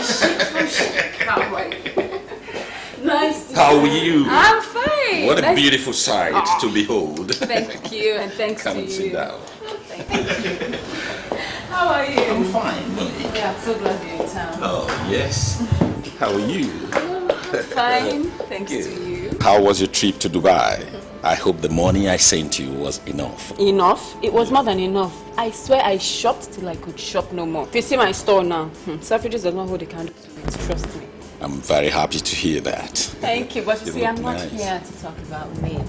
chic from chic. How are you? Nice to How are you? I'm fine. What a beautiful sight to behold. Thank you, and thanks to you. Come and sit down. Thank you. How are you? I'm fine, Monique. Yeah, I'm so glad you're in town. Oh, yes. How are you? Fine, thanks to you. How was your trip to Dubai? I hope the money I sent you was enough. Enough? It was more than enough. I swear I shopped till I could shop no more. If you see my store now, Selfridges does not hold a candle to it, trust me. I'm very happy to hear that. Thank you, but you see, I'm not nice. here to talk about me.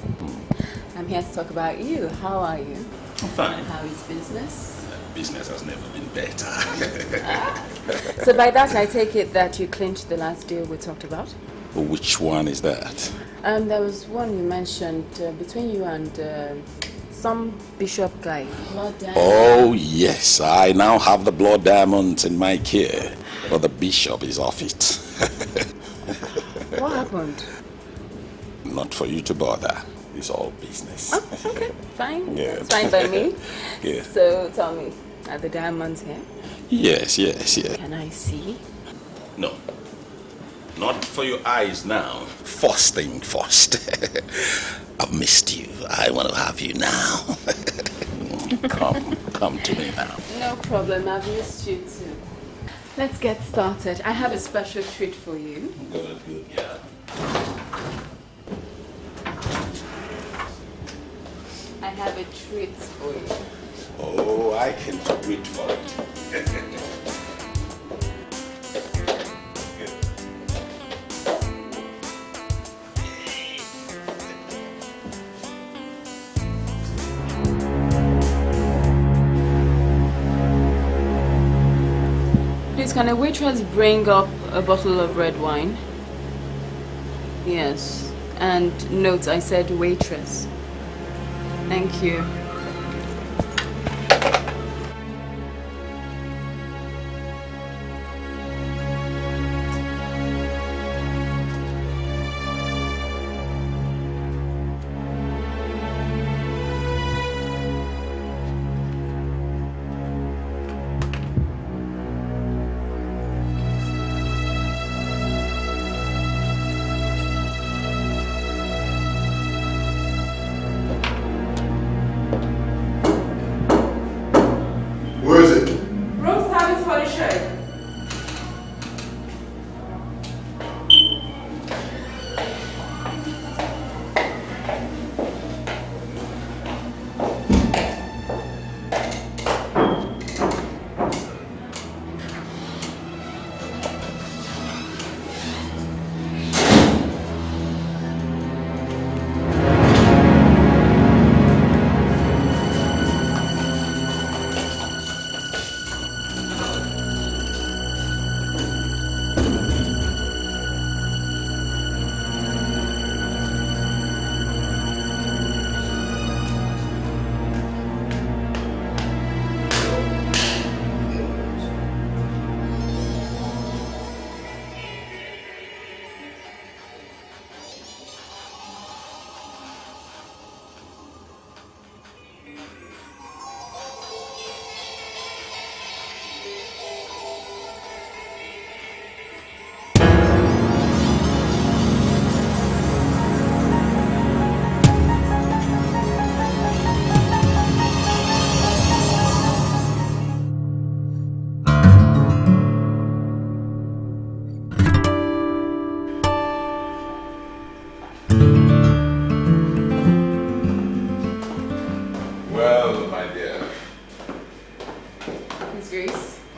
I'm here to talk about you. How are you? I'm fine. How is business? Business has never been better. So by that, I take it that you clinched the last deal we talked about? Which one is that? There was one you mentioned between you and some bishop guy. Blood diamond. Oh, yes. I now have the blood diamonds in my care, but the bishop is off it. What happened? Not for you to bother. It's all business. Oh, okay, fine. Yeah. It's fine by me. Yeah. So tell me, are the diamonds here? Yes. Can I see? No. Not for your eyes now. First thing first. I've missed you. I want to have you now. Come to me now. No problem, I've missed you too. Let's get started. I have a special treat for you. Good, yeah. I have a treat for you. Oh, I can't wait for it. Please, can a waitress bring up a bottle of red wine? Yes. And note, I said waitress. Thank you. Where is it? Room service for the shirt.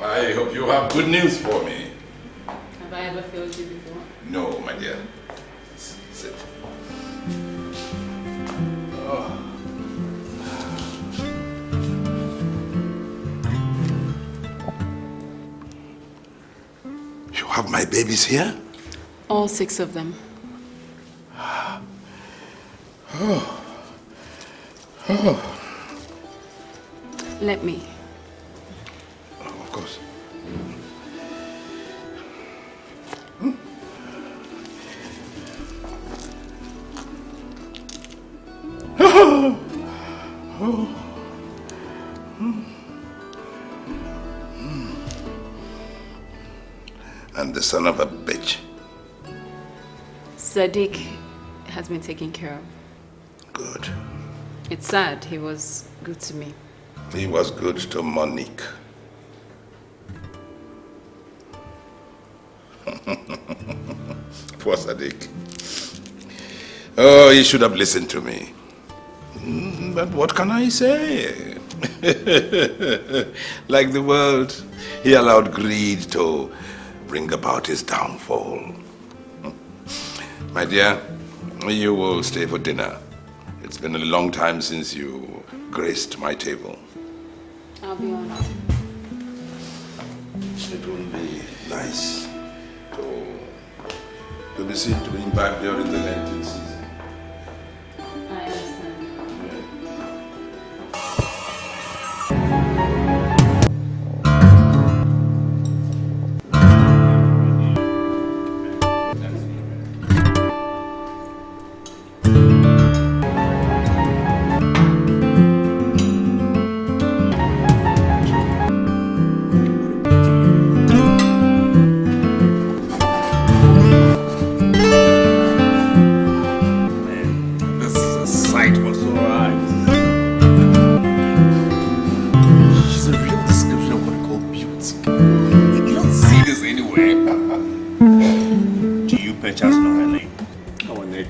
I hope you have good news for me. Have I ever failed you before? No, my dear. Sit. Oh. You have my babies here? All 6 of them. Oh. Oh. Let me. Oh, of course. And the son of a bitch? Sadiq has been taken care of. Good. It's sad. He was good to me. He was good to Monique. Poor Sadiq. Oh, he should have listened to me. But what can I say? Like the world, he allowed greed to bring about his downfall. My dear, you will stay for dinner. It's been a long time since you graced my table. I'll be honored. It will be nice to be seen to be back during the Lenten season. I understand.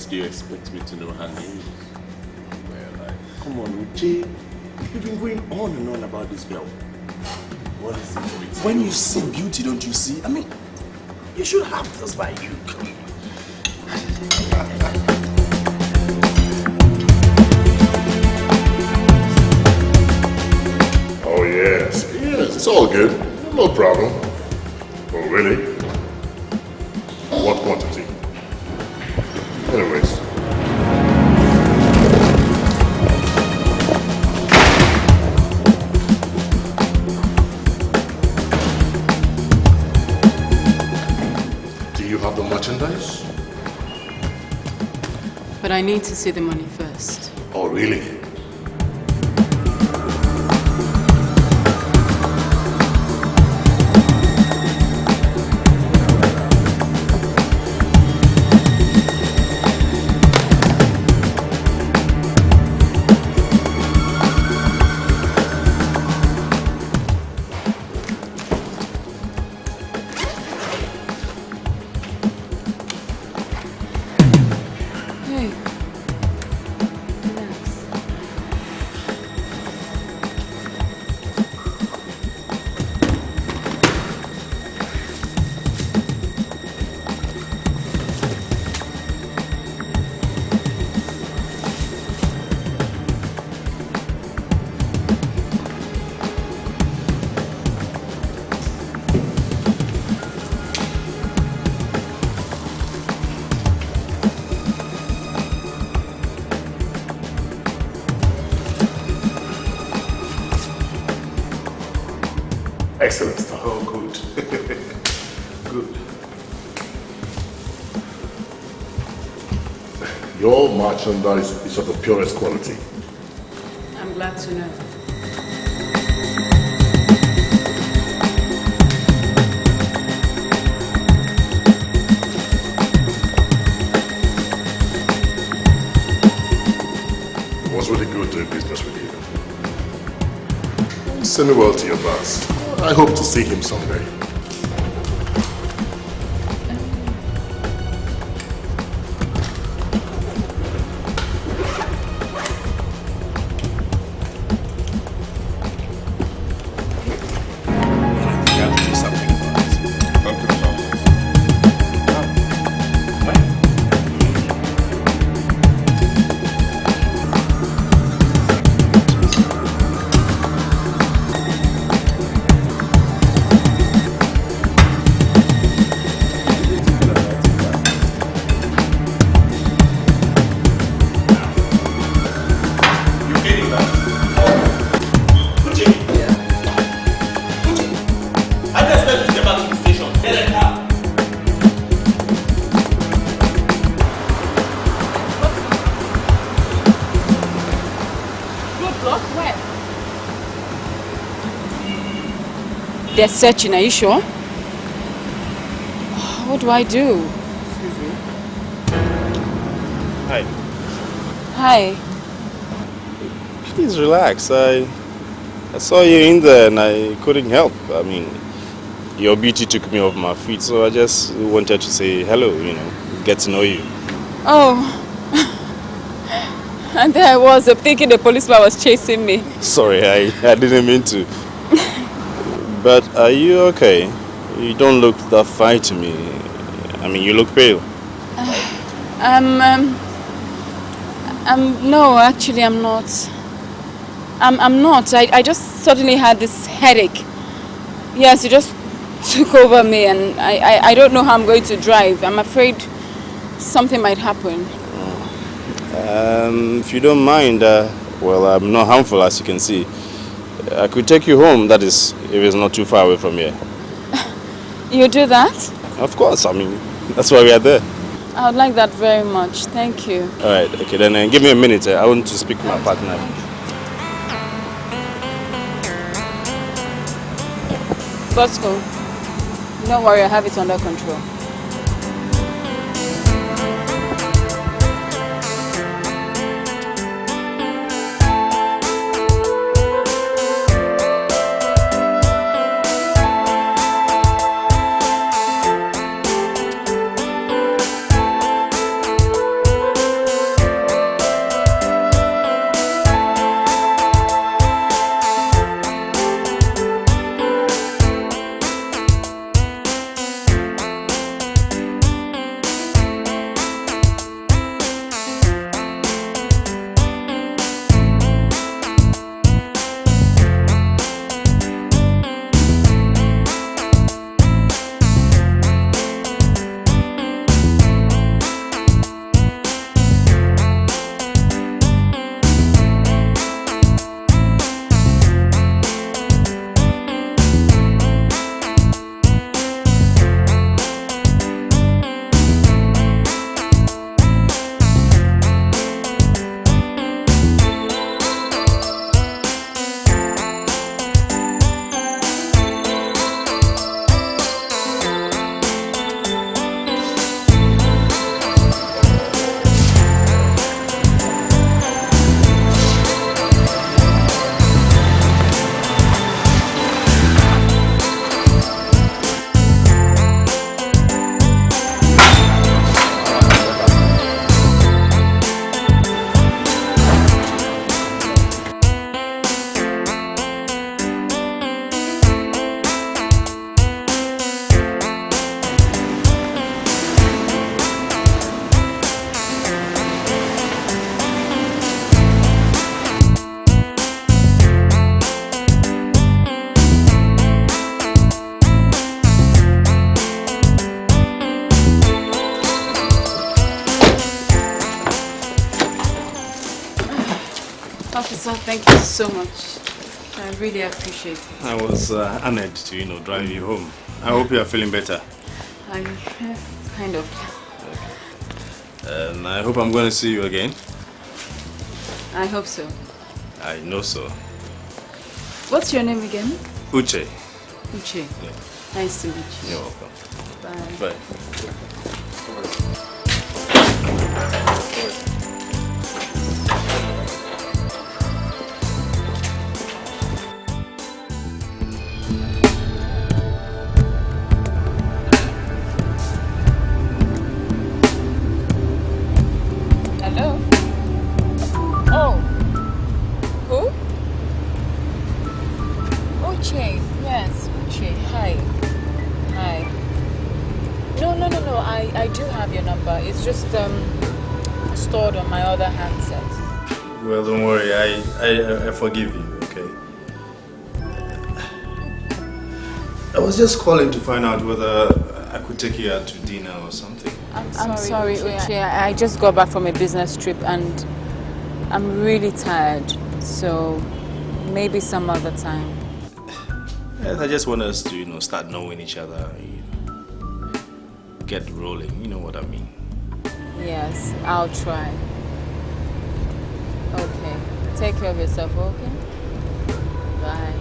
Do you expect me to know her name? Well, come on, Uche. You've been going on and on about this girl. What is it with When you see beauty, don't you see? I mean, you should have this by you. Come on. Oh, yes. Yes, it's all good. No problem. Oh, really? What quantity? Anyways. Do you have the merchandise? But I need to see the money first. Oh, really? Excellent stuff. Oh, good. Good. Your merchandise is of the purest quality. I'm glad to know. It was really good doing business with you. Send me well to your boss. I hope to see him someday. They're searching, are you sure? What do I do? Excuse me. Hi. Hi. Please relax. I saw you in there and I couldn't help. I mean, your beauty took me off my feet, so I just wanted to say hello, you know, get to know you. Oh. And there I was, thinking the policeman was chasing me. Sorry, I didn't mean to. But are you okay? You don't look that fine to me. I mean, you look pale. No, actually I'm not. I'm not. I just suddenly had this headache. Yes, it just took over me and I don't know how I'm going to drive. I'm afraid something might happen. If you don't mind, well, I'm not harmful as you can see. I could take you home, that is, if it's not too far away from here. You do that? Of course, I mean, that's why we are there. I would like that very much. Thank you. Alright, okay, then give me a minute. I want to speak to my partner. Let's go. Don't worry, I have it under control. Officer, thank you so much. I really appreciate it. I was honored to, you know, drive you home. I hope you are feeling better. Kind of. Okay. And I hope I'm going to see you again. I hope so. I know so. What's your name again? Uche. Uche. Yeah. Nice to meet you. You're welcome. Bye. Bye. Hello? Oh. Who? Uche. Yes, Uche. Hi. Hi. No. I do have your number. It's just stored on my other handset. Well, don't worry. I forgive you, okay? I was just calling to find out whether I could take you out to dinner or something. I'm sorry, Uche. I just got back from a business trip and I'm really tired. So maybe some other time. Yes, I just want us to, you know, start knowing each other. Get rolling, you know what I mean. Yes, I'll try. Okay. Take care of yourself, okay? Bye.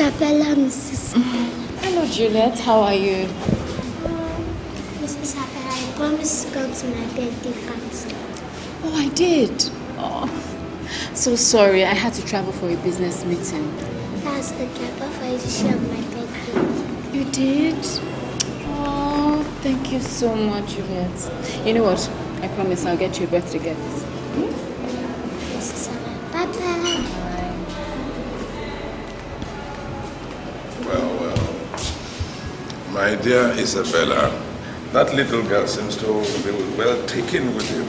Isabella, Mrs. Hello, Juliet. How are you? Mrs. Isabella, I promised to come to my birthday party. Oh, I did. Oh, so sorry. I had to travel for a business meeting. That's okay. I bought for you to share my birthday. You did? Oh, thank you so much, Juliet. You know what? I promise I'll get you a birthday gift. Mrs. Isabella, bye-bye. Well. My dear Isabella, that little girl seems to be well taken with you.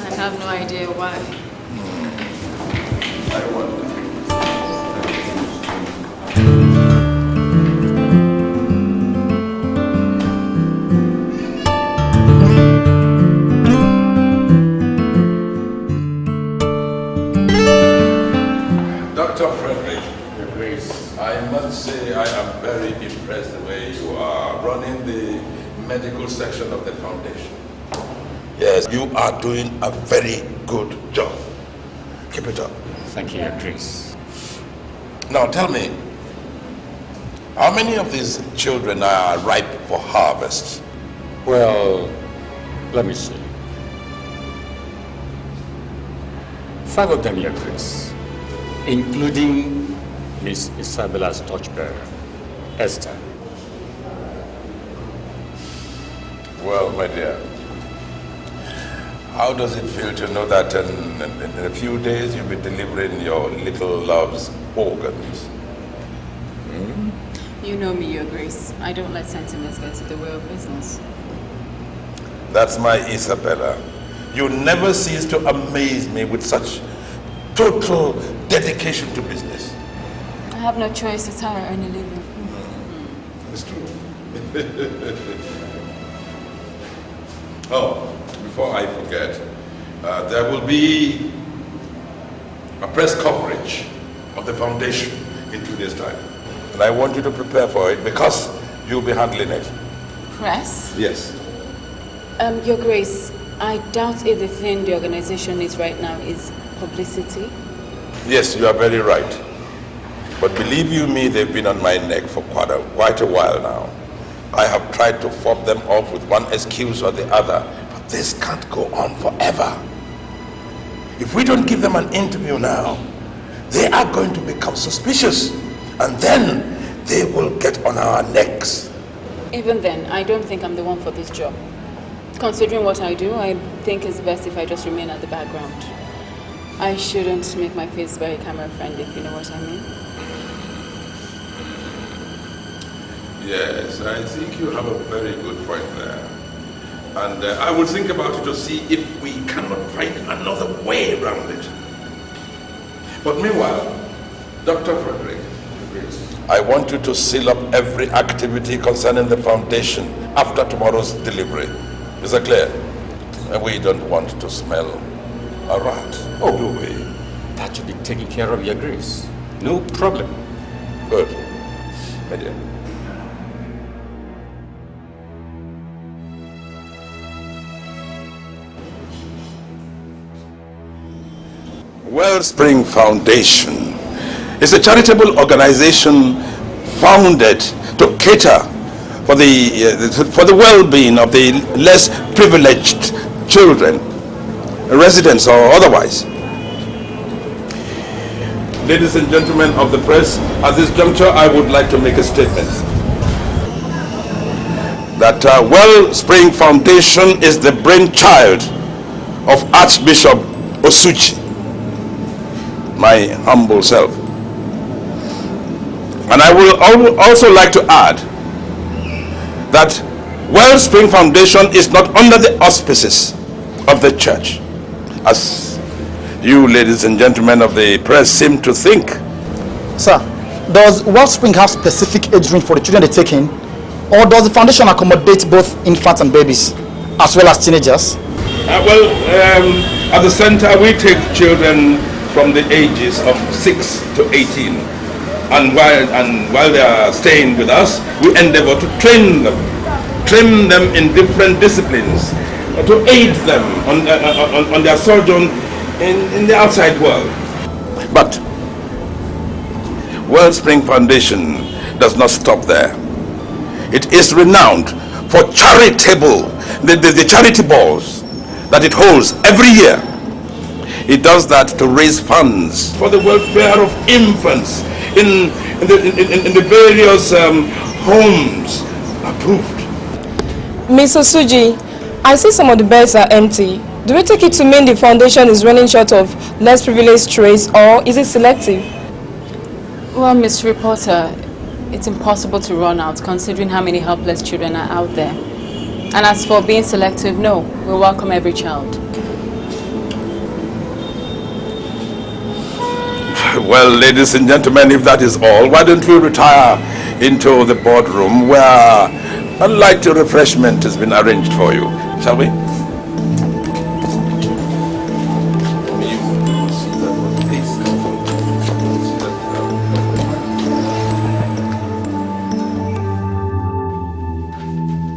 I have no idea why. I wonder. Dr. Frederick, Your Grace, I must say I am very impressed the way you are running the medical section of the foundation. Yes, you are doing a very good job. Keep it up. Thank you, Your Grace. Now tell me, how many of these children are ripe for harvest? Well, let me see. 5 of them, Your Grace, including Miss Isabella's torchbearer, Esther. Well, my dear, how does it feel to know that in a few days you'll be delivering your little love's organs? You know me, Your Grace. I don't let sentiments get in the way of business. That's my Isabella. You never cease to amaze me with such total dedication to business. I have no choice. It's how I earn a living. It's true. Oh, before I forget, there will be a press coverage of the foundation in 2 days' time. And I want you to prepare for it because you'll be handling it. Press? Yes. Your Grace, I doubt if the thing the organization needs right now is publicity. Yes, you are very right. But believe you me, they've been on my neck for quite a while now. I have tried to fob them off with one excuse or the other, but this can't go on forever. If we don't give them an interview now, they are going to become suspicious, and then they will get on our necks. Even then, I don't think I'm the one for this job. Considering what I do, I think it's best if I just remain at the background. I shouldn't make my face very camera friendly, if you know what I mean. Yes, I think you have a very good point there. And I will think about it to see if we cannot find another way around it. But meanwhile, Dr. Frederick, I want you to seal up every activity concerning the foundation after tomorrow's delivery. Is that clear? We don't want to smell a rat, do we? That should be taken care of, Your Grace. No problem. Good. My dear. Wellspring Foundation is a charitable organization founded to cater for the well-being of the less privileged children, residents or otherwise. Ladies and gentlemen of the press, at this juncture I would like to make a statement that Wellspring Foundation is the brainchild of Archbishop Osuchi, my humble self. And I will also like to add that Wellspring Foundation is not under the auspices of the church, as you ladies and gentlemen of the press seem to think. Sir, does Wellspring have specific age range for the children they take in, or does the foundation accommodate both infants and babies, as well as teenagers? At the center we take children from the ages of 6 to 18. And while they are staying with us, we endeavor to train them in different disciplines, to aid them on their sojourn in the outside world. But Wellspring Foundation does not stop there. It is renowned for the charity balls that it holds every year. It does that to raise funds for the welfare of infants in the various homes approved. Miss Osuji, I see some of the beds are empty. Do we take it to mean the foundation is running short of less privileged traits, or is it selective? Well, Miss Reporter, it's impossible to run out considering how many helpless children are out there. And as for being selective, no, we welcome every child. Well, ladies and gentlemen, if that is all, why don't we retire into the boardroom where a light refreshment has been arranged for you, shall we?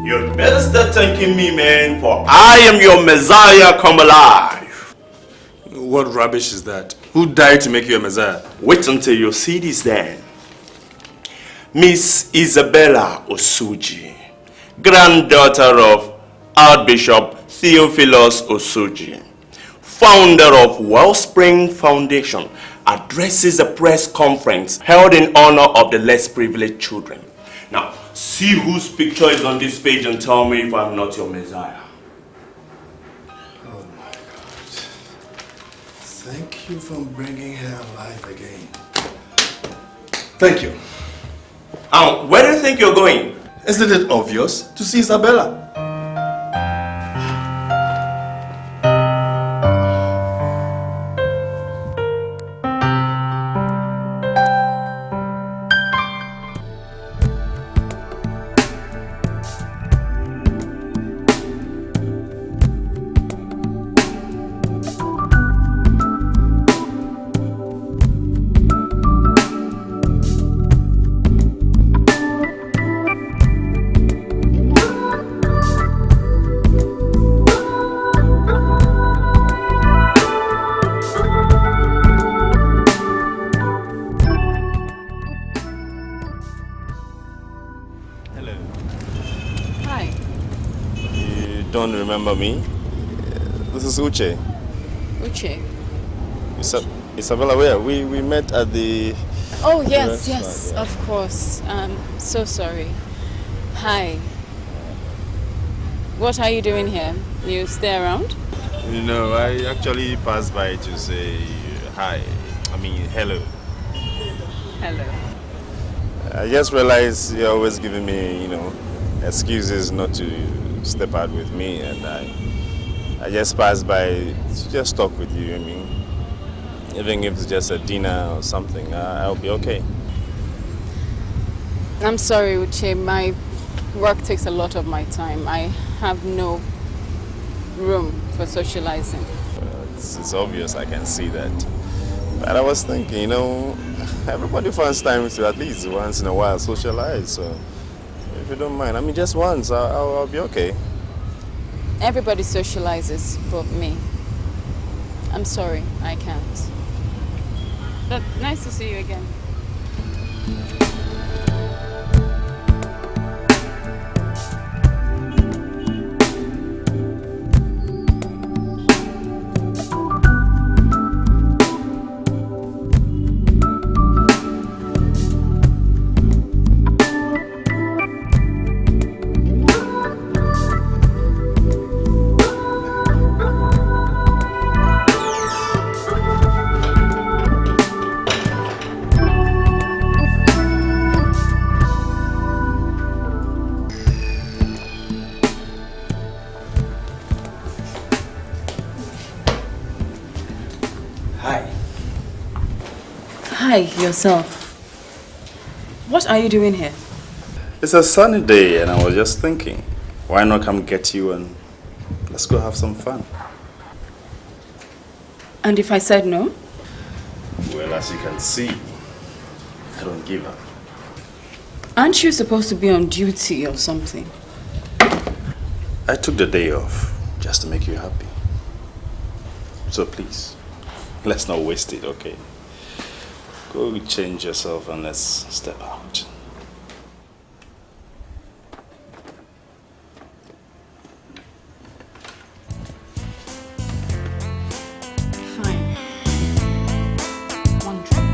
You better start thanking me, man, for I am your Messiah come alive. What rubbish is that? Who died to make you a Messiah? Wait until you see this then. Miss Isabella Osuji, granddaughter of Archbishop Theophilus Osuji, founder of Wellspring Foundation, addresses a press conference held in honor of the less privileged children. Now, see whose picture is on this page and tell me if I'm not your Messiah. Oh my God. Thank you for bringing her alive again. Thank you. Where do you think you're going? Isn't it obvious? To see Isabella. Remember me? This is Uche. Uche? Isabella, where? We met at the... Oh, yes, yes, yeah. Of course. So sorry. Hi. What are you doing here? You stay around? No, I actually passed by to say hi. I mean, hello. Hello. I just realized you're always giving me, excuses not to step out with me, and I just passed by to just talk with you. I mean, even if it's just a dinner or something, I'll be okay. I'm sorry, Uche. My work takes a lot of my time. I have no room for socializing. It's obvious, I can see that. But I was thinking, everybody finds time to at least once in a while socialize, so if you don't mind, I mean, just once, I'll be okay. Everybody socializes, but me. I'm sorry, I can't. But nice to see you again. Hi, yourself. What are you doing here? It's a sunny day and I was just thinking, why not come get you and let's go have some fun. And if I said no? Well, as you can see, I don't give up. Aren't you supposed to be on duty or something? I took the day off just to make you happy. So please, let's not waste it, okay? Go change yourself and let's step out. Fine. One drop.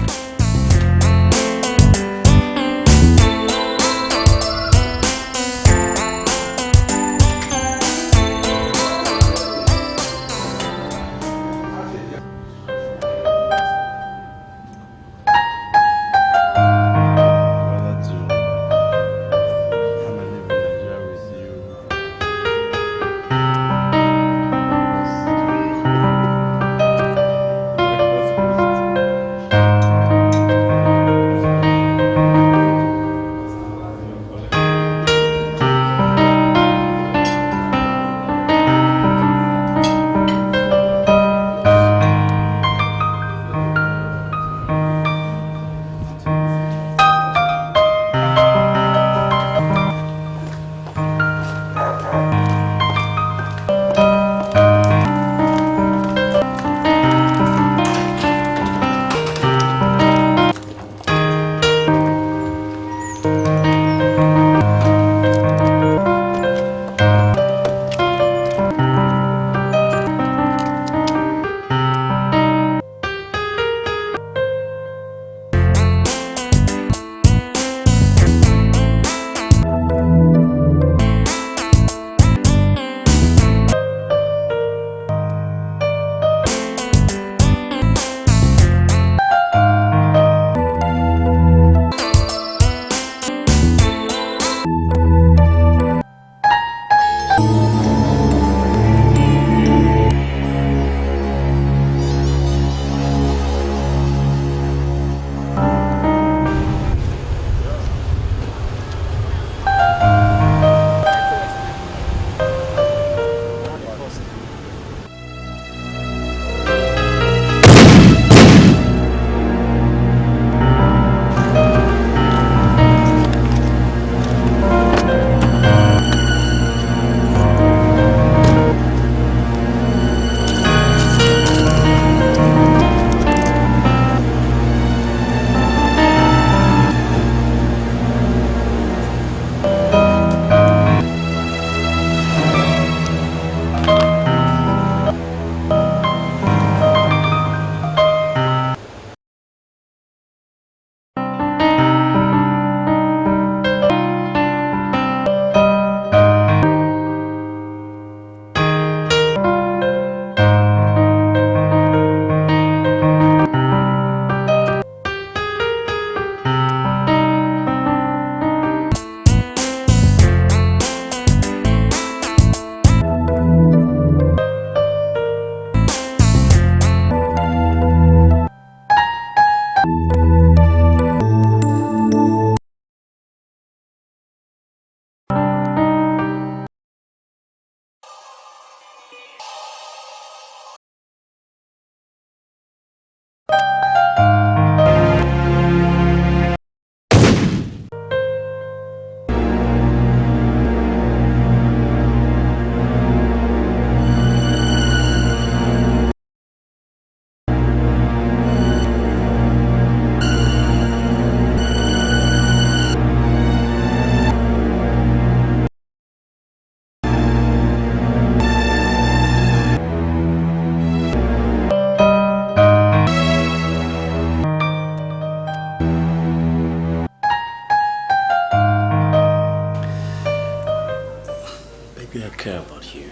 Baby, I care about you.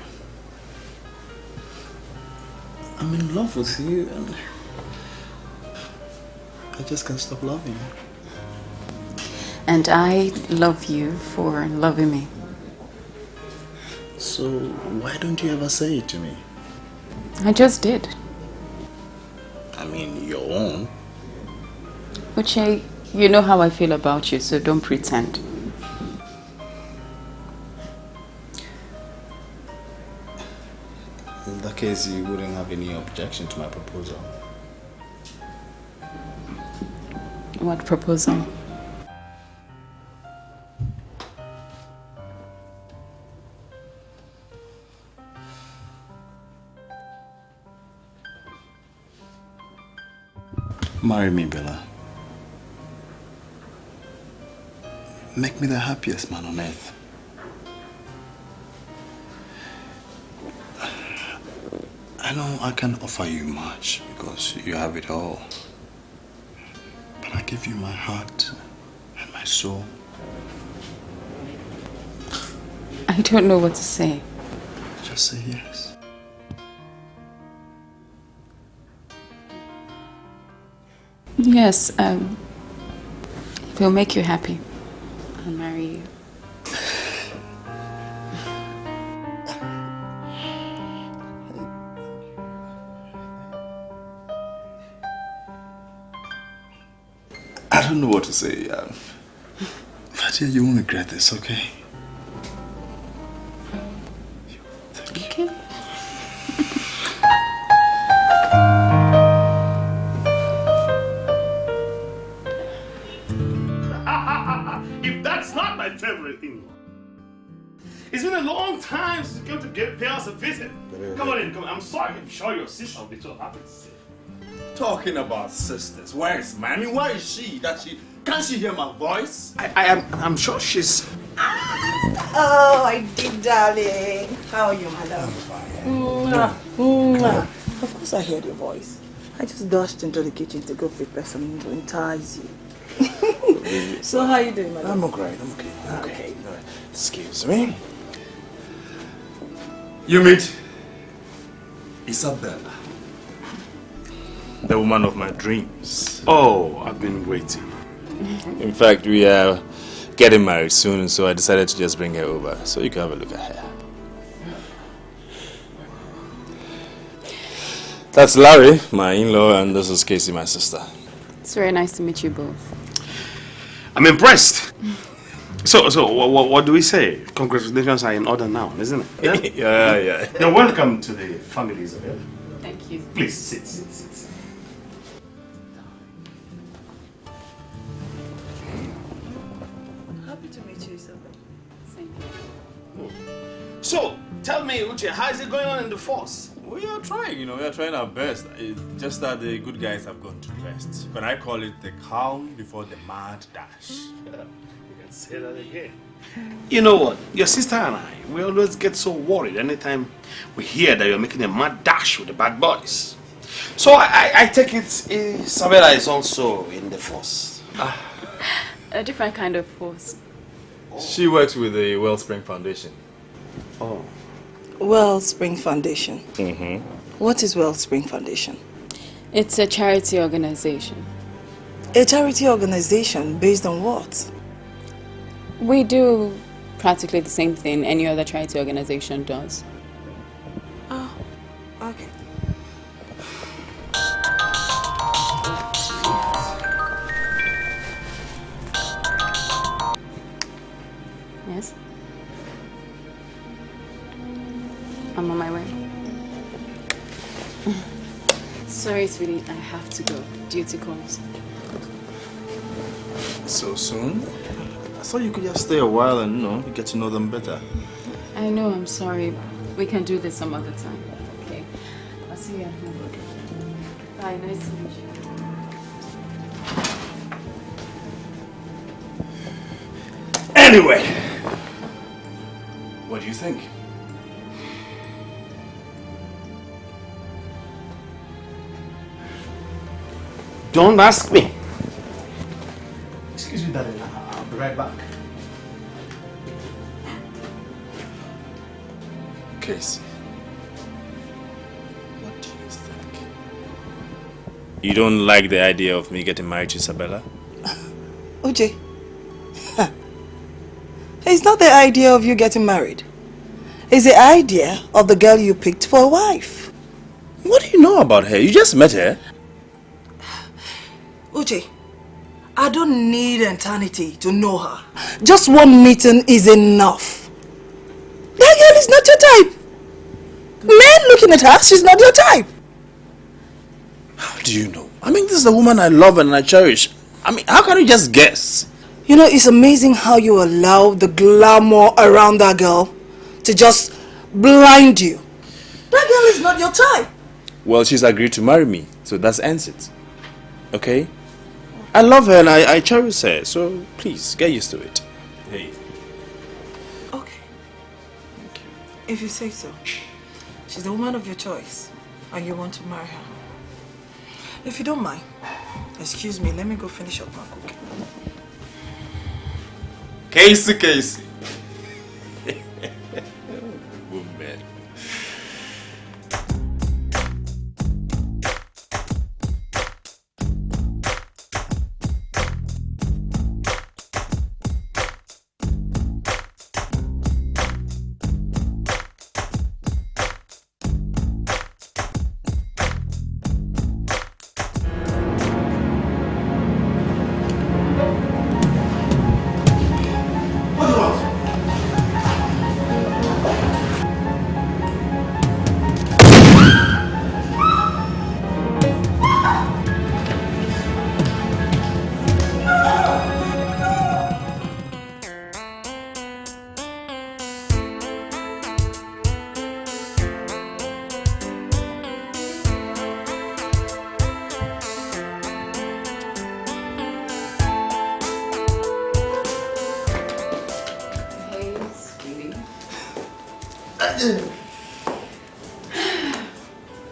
I'm in love with you and I just can't stop loving you. And I love you for loving me. So why don't you ever say it to me? I just did. I mean, your own. Uche, you know how I feel about you, so don't pretend. In that case, you wouldn't have any objection to my proposal. What proposal? Marry me, Bella. make me the happiest man on earth. I know I can't offer you much because you have it all. But I give you my heart and my soul. I don't know what to say. Just say yes. Yes, if it'll make you happy, I'll marry you. I don't know what to say. Fatia, you won't regret this, okay? Okay. If that's not my favorite in-law. It's been a long time since you came to pay us a visit. Come on in, come on. I'm sorry, I'm sure your sister will be so happy to see you. Talking about sisters, where is mine? I mean, where is she? Can't she hear my voice? I'm sure she's... Oh, I did, darling. How are you, my love? I'm fine. Of course I heard your voice. I just dashed into the kitchen to go prepare something to entice you. So how are you doing, my love? I'm alright, I'm okay. Okay. Excuse me. You meet Isabella, the woman of my dreams. Oh, I've been waiting. In fact, we are getting married soon, so I decided to just bring her over so you can have a look at her. That's Larry, my in-law, and this is Casey, my sister. It's very nice to meet you both. I'm impressed. So what do we say? Congratulations are in order now, isn't it? Yeah? yeah. You're welcome to the family, Isabel. Thank you. Please, sit. Happy to meet you, Isabel. Same here. So, tell me, Uche, how is it going on in the force? We are trying, we are trying our best. It's just that the good guys have gone to rest. But I call it the calm before the mad dash. You can say that again. You know what? Your sister and I, we always get so worried anytime we hear that you're making a mad dash with the bad boys. So I take it Isabella is also in the force. A different kind of force. She works with the Wellspring Foundation. Oh. Wellspring Foundation. Mm-hmm. What is Wellspring Foundation? It's a charity organization. A charity organization based on what? We do practically the same thing any other charity organization does. Oh, okay. Yes? I'm on my way. Sorry, sweetie, I have to go. Duty calls. So soon? I thought you could just stay a while and, get to know them better. I know, I'm sorry. We can do this some other time. Okay. I'll see you at home. Bye, nice to meet you. Anyway, What do you think? don't ask me. Excuse me, darling. I'll be right back. Casey, what do you think? You don't like the idea of me getting married to Isabella? Uche, it's not the idea of you getting married. It's the idea of the girl you picked for a wife. What do you know about her? You just met her. Uche, I don't need eternity to know her. Just one meeting is enough. That girl is not your type. Men looking at her, she's not your type. How do you know? I mean, this is the woman I love and I cherish. I mean, how can you just guess? You know, it's amazing how you allow the glamour around that girl to just blind you. That girl is not your type. Well, she's agreed to marry me, so that ends it. Okay? I love her and I cherish her, so please, get used to it. Hey. Okay. If you say so. She's the woman of your choice, and you want to marry her. If you don't mind, excuse me, let me go finish up my cooking. Casey. Woman.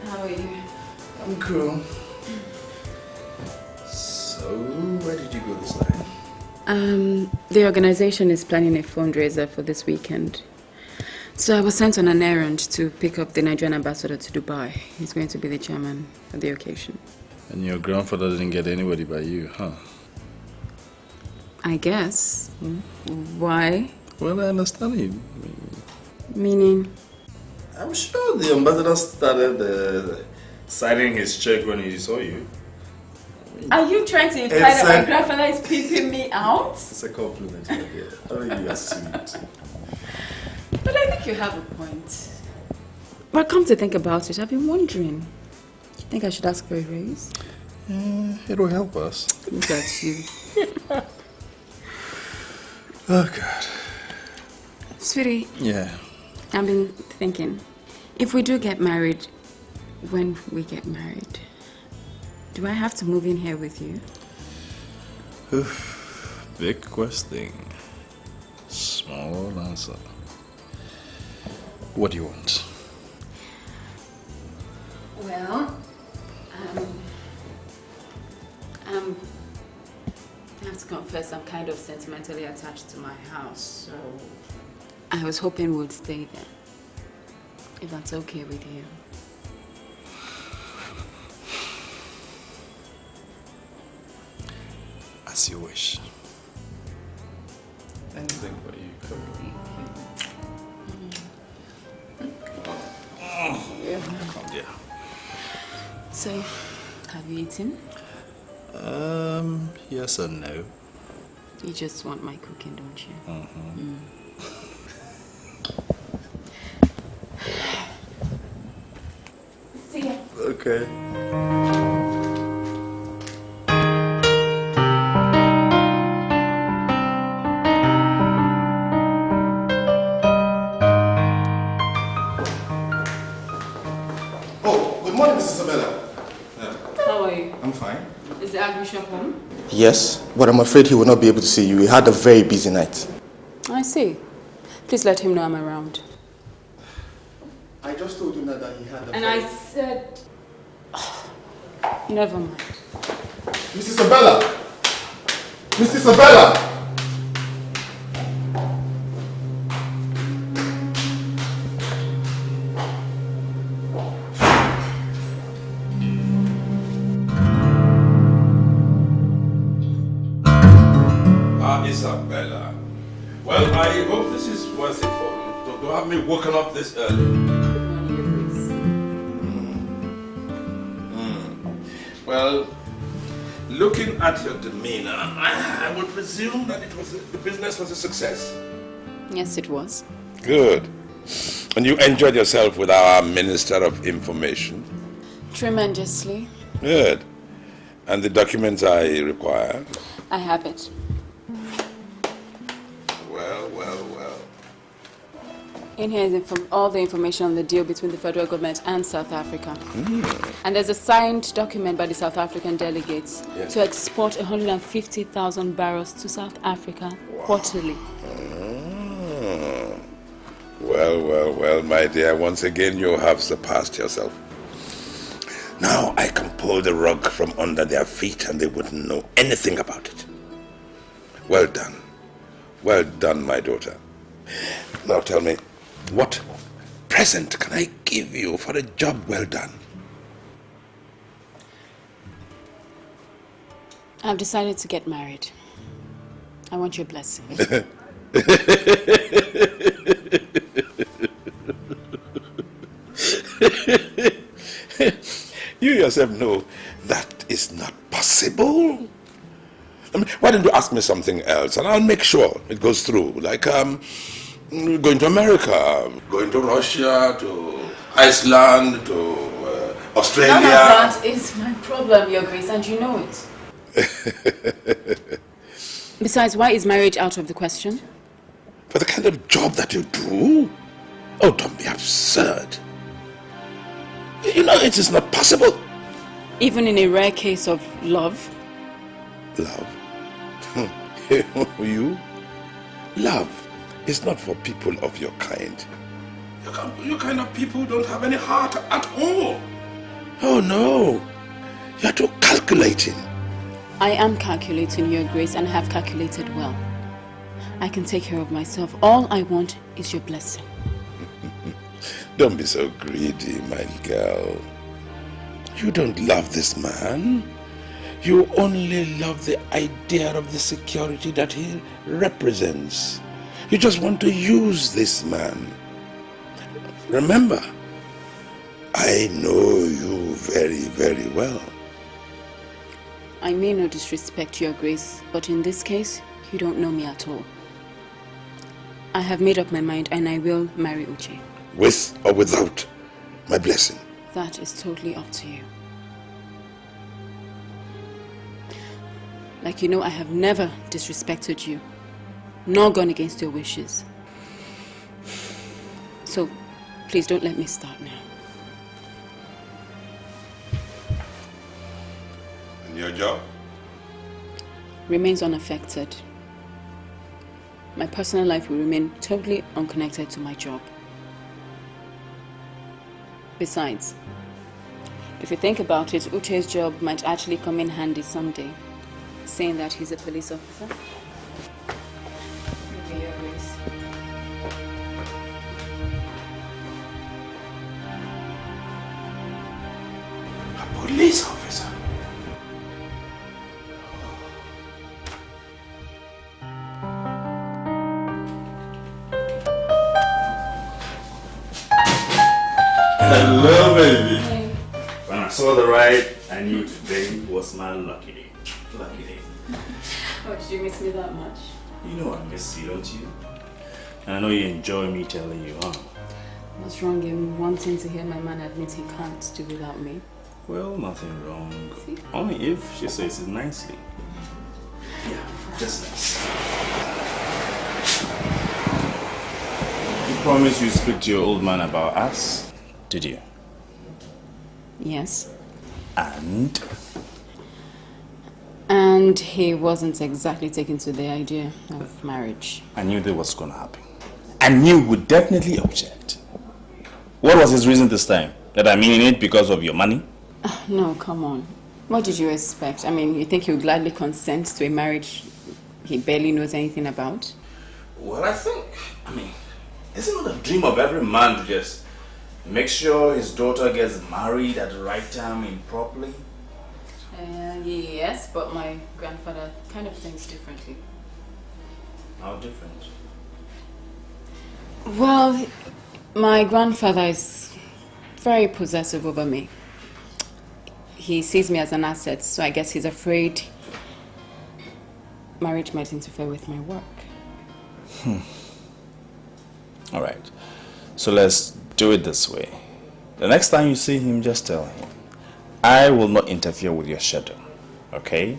How are you? I'm cool. So, where did you go this night? The organization is planning a fundraiser for this weekend. So I was sent on an errand to pick up the Nigerian ambassador to Dubai. He's going to be the chairman for the occasion. And your grandfather didn't get anybody by you, huh? I guess. Why? Well, I understand you. Meaning? I'm sure the ambassador started signing his check when he saw you. Are you trying to imply that my grandfather is peeping me out? It's a compliment, my dear. I think you are sweet. But I think you have a point. But come to think about it, I've been wondering. You think I should ask for a raise? It will help us. Look at you. Oh, God. Sweetie. Yeah. I've been thinking, if we do get married, when we get married, do I have to move in here with you? Big question. Small answer. What do you want? Well, I have to confess I'm kind of sentimentally attached to my house, so I was hoping we'd stay there, if that's okay with you. As you wish. Anything for you. Come on. Come dear. So, have you eaten? Yes and no. You just want my cooking, don't you? See ya. Okay. Oh, good morning, Mrs. Isabella. How are you? I'm fine. Is the Archbishop home? Yes, but I'm afraid he will not be able to see you. He had a very busy night. I see. Please let him know I'm around. I just told him that he had a And I said... Never mind. Mrs. Isabella! Mrs. Isabella! Isabella. Well, I hope this is worth it for you to have me woken up this early. Well, looking at your demeanor, I would presume that the business was a success. Yes, it was. Good. And you enjoyed yourself with our Minister of Information? Tremendously. Good. And the documents I require? I have it. Well. In here is all the information on the deal between the federal government and South Africa. And there's a signed document by the South African delegates to export 150,000 barrels to South Africa quarterly. Well, my dear, once again you have surpassed yourself. Now I can pull the rug from under their feet and they wouldn't know anything about it. Well done. Well done, my daughter. Now tell me, what present can I give you for a job well done? I've decided to get married. I want your blessing. You yourself know that is not possible. I mean, why don't you ask me something else and I'll make sure it goes through. Like going to America, going to Russia, to Iceland, to Australia. None of that is my problem, Your Grace, and you know it. Besides, why is marriage out of the question? For the kind of job that you do? Oh, don't be absurd. You know, it is not possible. Even in a rare case of love? Love? You? Love is not for people of your kind. Your kind of people don't have any heart at all. Oh no, you're too calculating. I am calculating, Your Grace, and have calculated well. I can take care of myself. All I want is your blessing. Don't be so greedy, my girl. You don't love this man. You only love the idea of the security that he represents. You just want to use this man. Remember, I know you very, very well. I may not disrespect Your Grace, but in this case, you don't know me at all. I have made up my mind and I will marry Uche. With or without my blessing? That is totally up to you. Like you know, I have never disrespected you, nor gone against your wishes. So, please don't let me start now. And your job? Remains unaffected. My personal life will remain totally unconnected to my job. Besides, if you think about it, Uche's job might actually come in handy someday, saying that he's a police officer. Maybe Your Grace. A police officer? Hello, baby. Hey. When I saw the ride, I knew today was my lucky day. Lucky day. Oh, did you miss me that much? You know I miss you, don't you? And I know you enjoy me telling you, huh? What's wrong in wanting to hear my man admit he can't do without me? Well, nothing wrong. See? Only if she says it nicely. Yeah, just nice. You promised you'd speak to your old man about us. Did you? Yes. And? And he wasn't exactly taken to the idea of marriage. I knew that was going to happen. I knew he would definitely object. What was his reason this time? That I'm in it because of your money? No, come on. What did you expect? I mean, you think he would gladly consent to a marriage he barely knows anything about? Well, isn't it a dream of every man to just make sure his daughter gets married at the right time and properly? Yes, but my grandfather kind of thinks differently. How different? Well, my grandfather is very possessive over me. He sees me as an asset, so I guess he's afraid marriage might interfere with my work. All right. So let's do it this way. The next time you see him, just tell him, I will not interfere with your schedule, okay?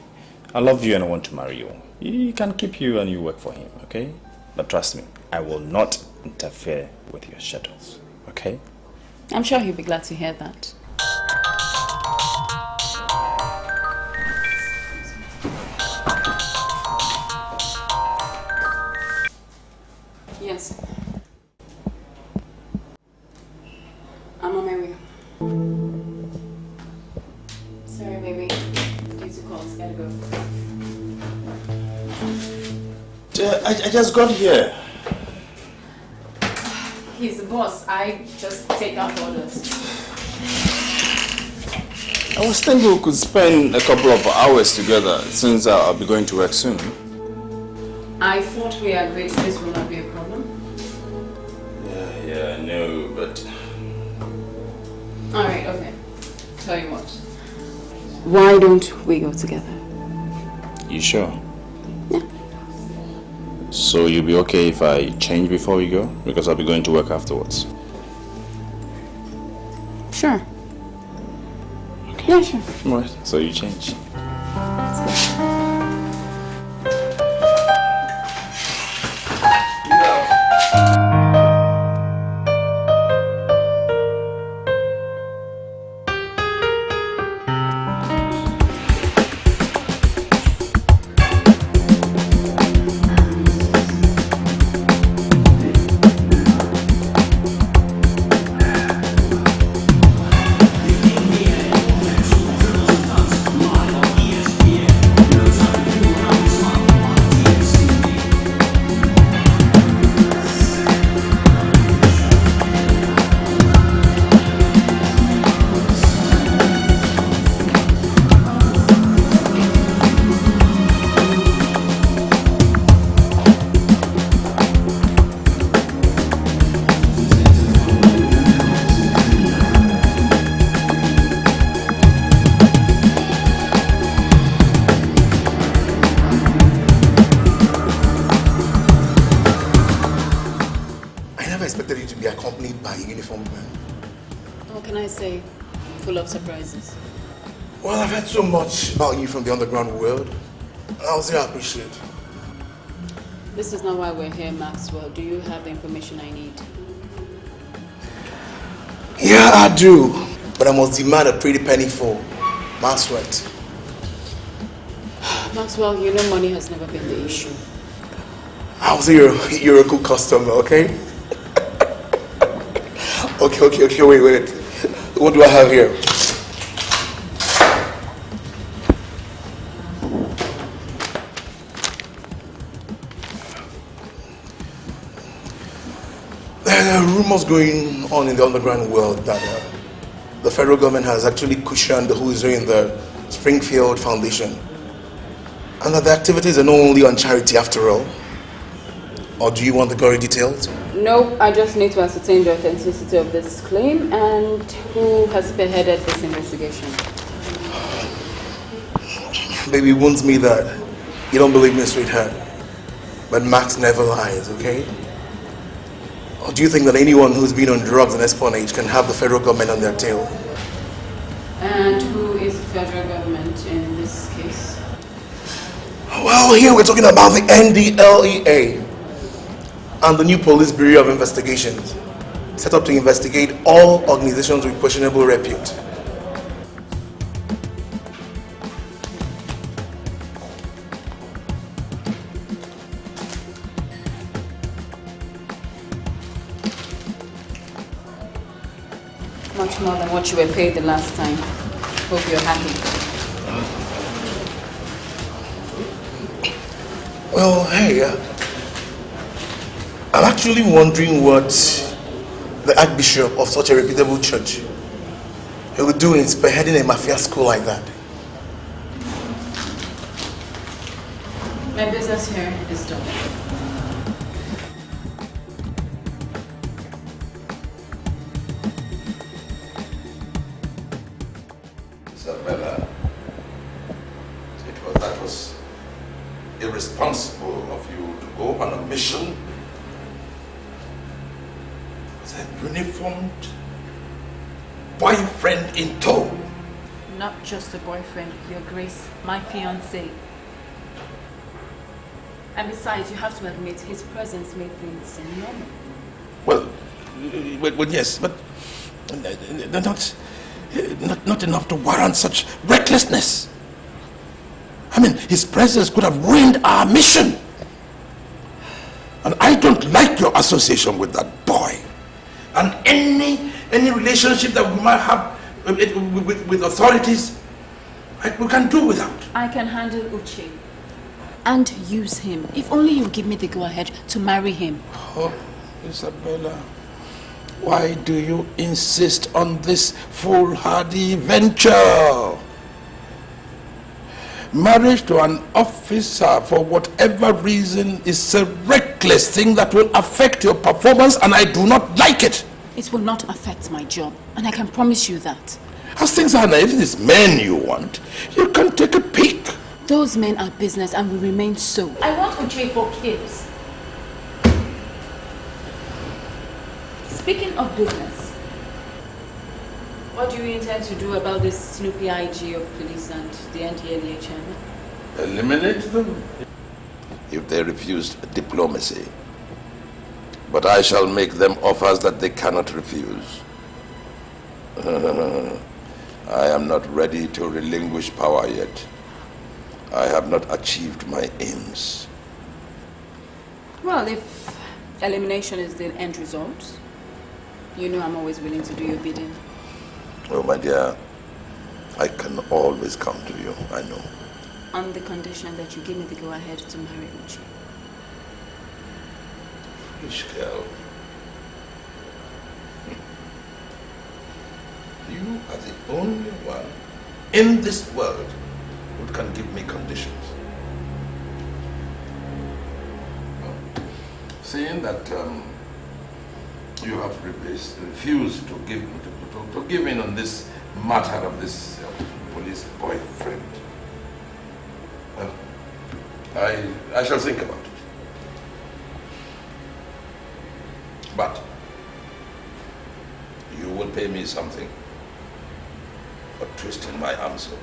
I love you and I want to marry you. He can keep you and you work for him, okay? But trust me, I will not interfere with your schedules, okay? I'm sure he'll be glad to hear that. Yes. I'm on my way. Sorry, baby. Due to calls, gotta go. I just got here. He's the boss. I just take out orders. I was thinking we could spend a couple of hours together since I'll be going to work soon. I thought we agreed this will not be a problem. Yeah, I know, but... Alright, okay. Tell you what. Why don't we go together? You sure? Yeah. So you'll be okay if I change before we go? Because I'll be going to work afterwards. Sure. Okay. Yeah, sure. Alright, so you change. Let's go. Surprises. Well, I've heard so much about you from the underground world. I'll say I appreciate. This is not why we're here, Maxwell. Do you have the information I need? Yeah, I do. But I must demand a pretty penny for my sweat. Maxwell, you know money has never been the issue. I'll say you're a good customer, okay? Okay, wait. What do I have here? There are rumors going on in the underground world that the federal government has actually cushioned who is doing the Springfield Foundation. And that the activities are not only on charity after all. Or do you want the gory details? No, I just need to ascertain the authenticity of this claim and who has spearheaded this investigation. Baby, it wounds me that you don't believe me, sweetheart. But Max never lies, okay? Or do you think that anyone who's been on drugs and espionage can have the federal government on their tail? And who is the federal government in this case? Well, here we're talking about the NDLEA and the new Police Bureau of Investigations, set up to investigate all organizations with questionable repute. Much more than what you were paid the last time. Hope you're happy. Well, hey, I'm actually wondering what the Archbishop of such a reputable church he would do in spearheading a mafia school like that. My business here is done. Isabella, that was irresponsible of you to go on a mission with a uniformed boyfriend in tow. Not just a boyfriend, Your Grace, my fiancé. And besides, you have to admit his presence made things normal. Well, yes, but not enough to warrant such recklessness. I mean, his presence could have ruined our mission. And I don't like your association with that boy. And any relationship that we might have with authorities, we can do without. I can handle Uche and use him. If only you give me the go-ahead to marry him. Oh, Isabella, why do you insist on this foolhardy venture? Marriage to an officer for whatever reason is a reckless thing that will affect your performance, and I do not like it. It will not affect my job, and I can promise you that. As things are now, if it is men you want, you can take a peek. Those men are business and will remain so. I want Uche for kids. Speaking of business, what do you intend to do about this Snoopy IG of police and the NDLEA chairman? Eliminate them if they refuse diplomacy. But I shall make them offers that they cannot refuse. I am not ready to relinquish power yet. I have not achieved my aims. Well, if elimination is the end result, you know I'm always willing to do your bidding. Oh, my dear, I can always come to you, I know. On the condition that you give me the go-ahead to marry Uche. Foolish girl. You are the only one in this world who can give me conditions. Seeing that you have refused to give in on this matter of this police boyfriend, I shall think about it. But you will pay me something for twisting my arm so.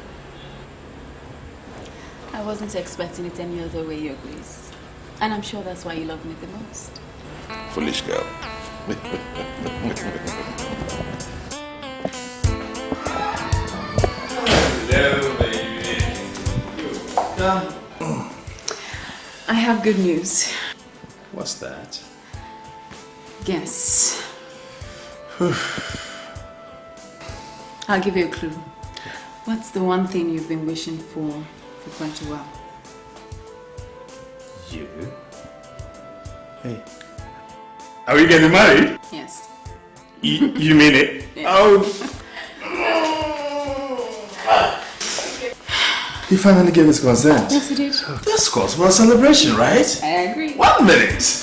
I wasn't expecting it any other way, Your Grace. And I'm sure that's why you love me the most. Foolish girl. Hello, baby. I have good news. What's that? Guess. I'll give you a clue. What's the one thing you've been wishing for quite a while? You? Hey. Are we getting married? Yes. You mean it? Yes. Oh. He finally gave his consent. Yes, he did. This calls for a celebration, right? I agree. 1 minute.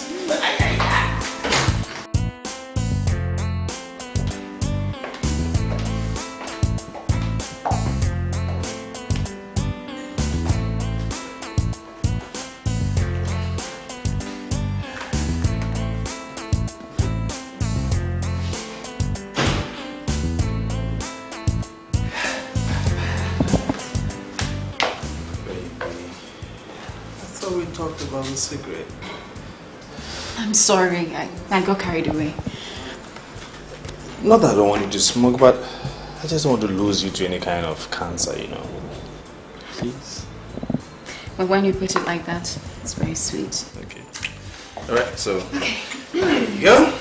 About the cigarette. I'm sorry, I got carried away. Not that I don't want you to smoke, but I just don't want to lose you to any kind of cancer, you know. Please. But when you put it like that, it's very sweet. Okay. Alright, so okay. There you go.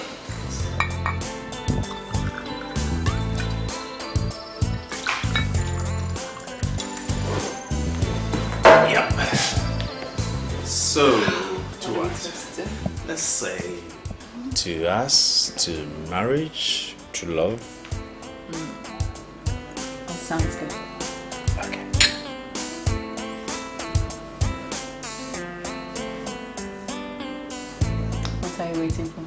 So, to what? Let's say to us, to marriage, to love. That sounds good. Okay. What are you waiting for?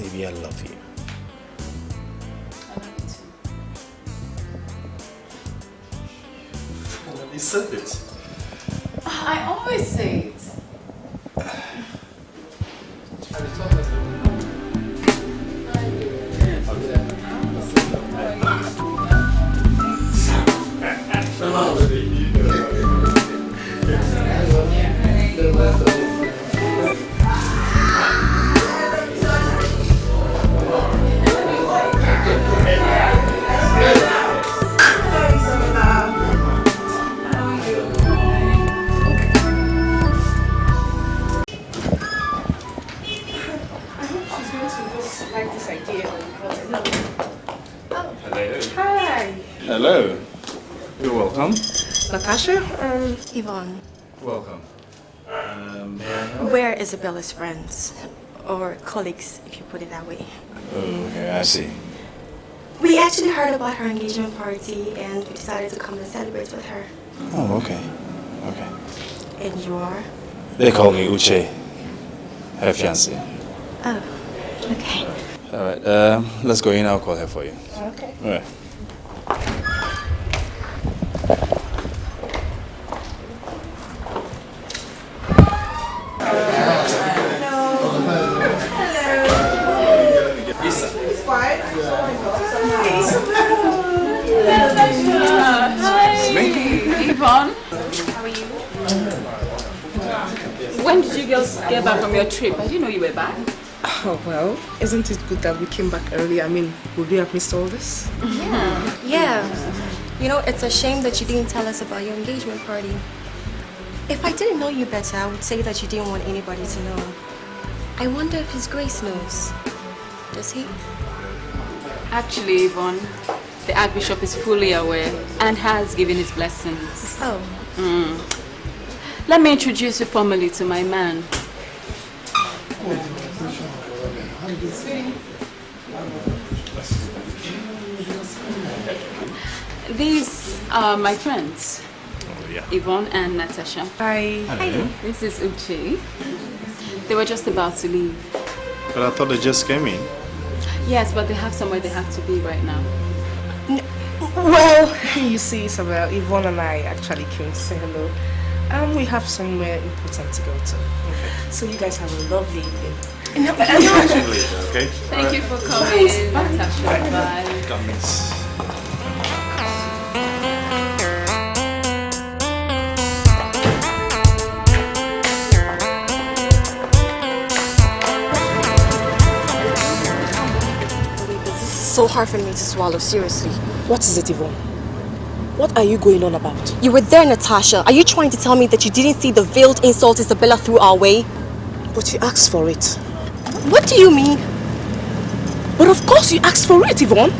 Baby, I love you. I love you too. Finally said it. I always say it. Natasha? Yvonne. Welcome. May I help? We're Isabella's friends. Or colleagues, if you put it that way. Oh, okay, I see. We actually heard about her engagement party and we decided to come and celebrate with her. Oh, okay. Okay. And you are? They call me Uche. Her fiancé. Oh, okay. Alright, let's go in. I'll call her for you. Okay. Alright. Yvonne. How are you? When did you girls get back from your trip? I didn't know you were back. Oh, well, isn't it good that we came back early? I mean, would we have missed all this? Yeah. Yeah. You know, it's a shame that you didn't tell us about your engagement party. If I didn't know you better, I would say that you didn't want anybody to know. I wonder if His Grace knows. Does he? Actually, Yvonne, the Archbishop is fully aware and has given his blessings. Oh. Let me introduce you formally to my man. These are my friends, Yvonne and Natasha. Hi. Hello. This is Uche. They were just about to leave. But I thought they just came in. Yes, but they have somewhere they have to be right now. Well, you see, Isabel, Yvonne and I actually came to say hello. We have somewhere important to go to. Okay. So you guys have a lovely evening. Okay. Thank you for coming, Natasha. Bye. Come, miss. So hard for me to swallow, seriously. What is it, Yvonne? What are you going on about? You were there, Natasha. Are you trying to tell me that you didn't see the veiled insult Isabella threw our way? But you asked for it. What do you mean? But of course you asked for it, Yvonne.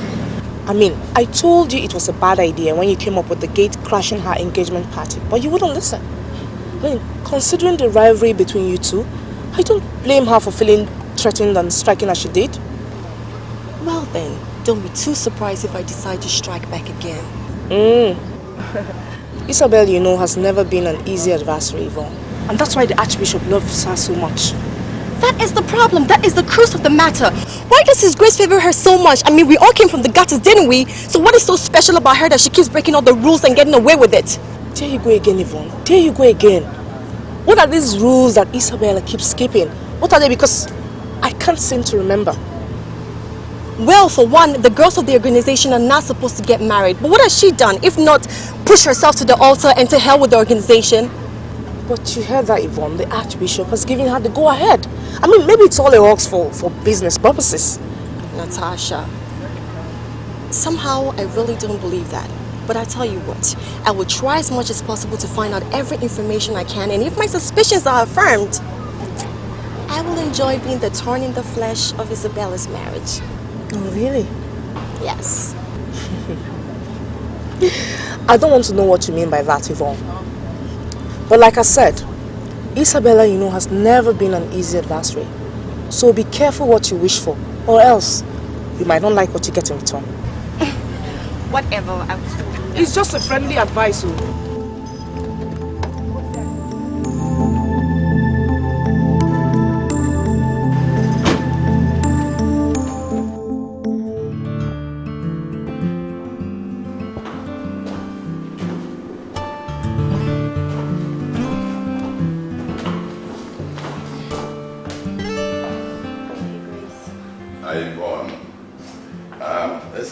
I mean, I told you it was a bad idea when you came up with the gate crashing her engagement party, but you wouldn't listen. I mean, considering the rivalry between you two, I don't blame her for feeling threatened and striking as she did. Well then, don't be too surprised if I decide to strike back again. Isabel, you know, has never been an easy adversary, Yvonne. And that's why the Archbishop loves her so much. That is the problem. That is the crux of the matter. Why does His Grace favor her so much? I mean, we all came from the gutters, didn't we? So what is so special about her that she keeps breaking all the rules and getting away with it? There you go again, Yvonne. There you go again. What are these rules that Isabella keeps skipping? What are they? Because I can't seem to remember. Well, for one, the girls of the organization are not supposed to get married. But what has she done, if not push herself to the altar and to hell with the organization? But you heard that, Yvonne. The Archbishop has given her the go-ahead. I mean, maybe it's all a hoax for business purposes. Natasha, somehow I really don't believe that. But I tell you what, I will try as much as possible to find out every information I can. And if my suspicions are affirmed, I will enjoy being the thorn in the flesh of Isabella's marriage. Oh, really? Yes. I don't want to know what you mean by that, Yvonne. But like I said, Isabella, you know, has never been an easy adversary. So be careful what you wish for, or else you might not like what you get in return. Whatever. It's just a friendly advice.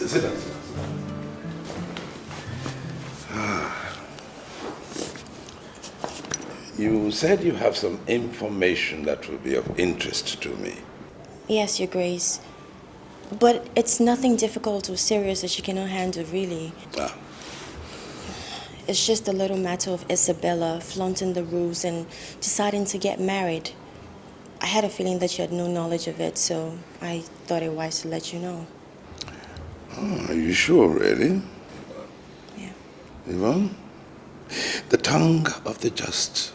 Sit down. You said you have some information that will be of interest to me. Yes, Your Grace. But it's nothing difficult or serious that you cannot handle, really. Ah. It's just a little matter of Isabella flaunting the rules and deciding to get married. I had a feeling that you had no knowledge of it, so I thought it wise to let you know. Oh, are you sure, really? Yeah. Yvonne? The tongue of the just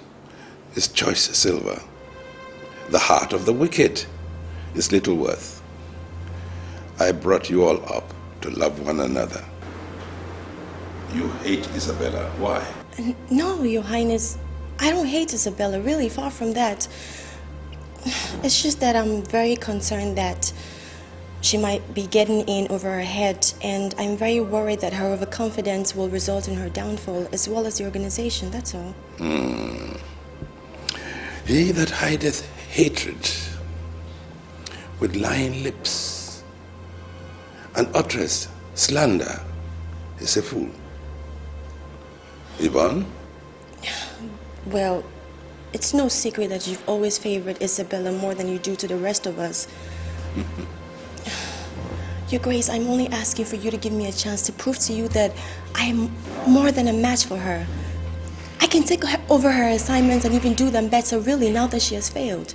is choice silver. The heart of the wicked is little worth. I brought you all up to love one another. You hate Isabella. Why? No, Your Highness. I don't hate Isabella, really, far from that. It's just that I'm very concerned that she might be getting in over her head, and I'm very worried that her overconfidence will result in her downfall, as well as the organization, that's all. He that hideth hatred with lying lips and uttereth slander is a fool. Yvonne? Well, it's no secret that you've always favored Isabella more than you do to the rest of us. Your Grace, I'm only asking for you to give me a chance to prove to you that I am more than a match for her. I can take over her assignments and even do them better, really, now that she has failed.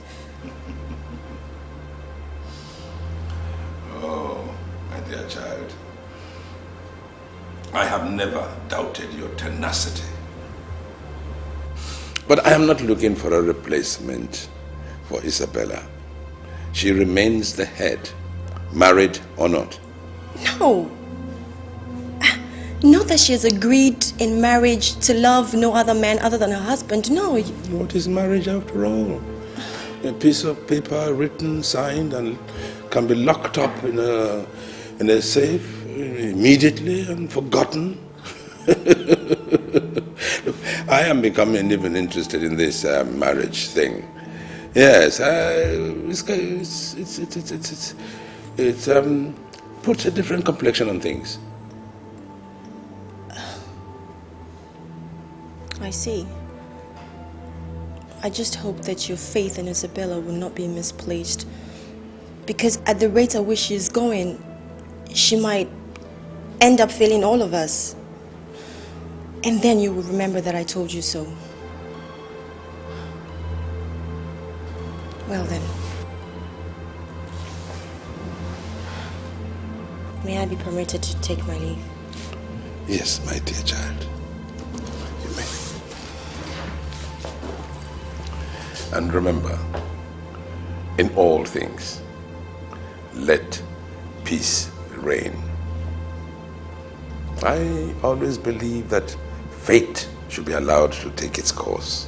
Oh, my dear child. I have never doubted your tenacity. But I am not looking for a replacement for Isabella. She remains the head, married or not. No. Not that she has agreed in marriage to love no other man other than her husband, no. What is marriage after all? A piece of paper written, signed, and can be locked up in a safe immediately and forgotten. Look, I am becoming even interested in this marriage thing. Yes, it puts a different complexion on things. I see. I just hope that your faith in Isabella will not be misplaced. Because at the rate at which she's going, she might end up failing all of us. And then you will remember that I told you so. Well then. May I be permitted to take my leave? Yes, my dear child. You may. And remember, in all things, let peace reign. I always believe that fate should be allowed to take its course.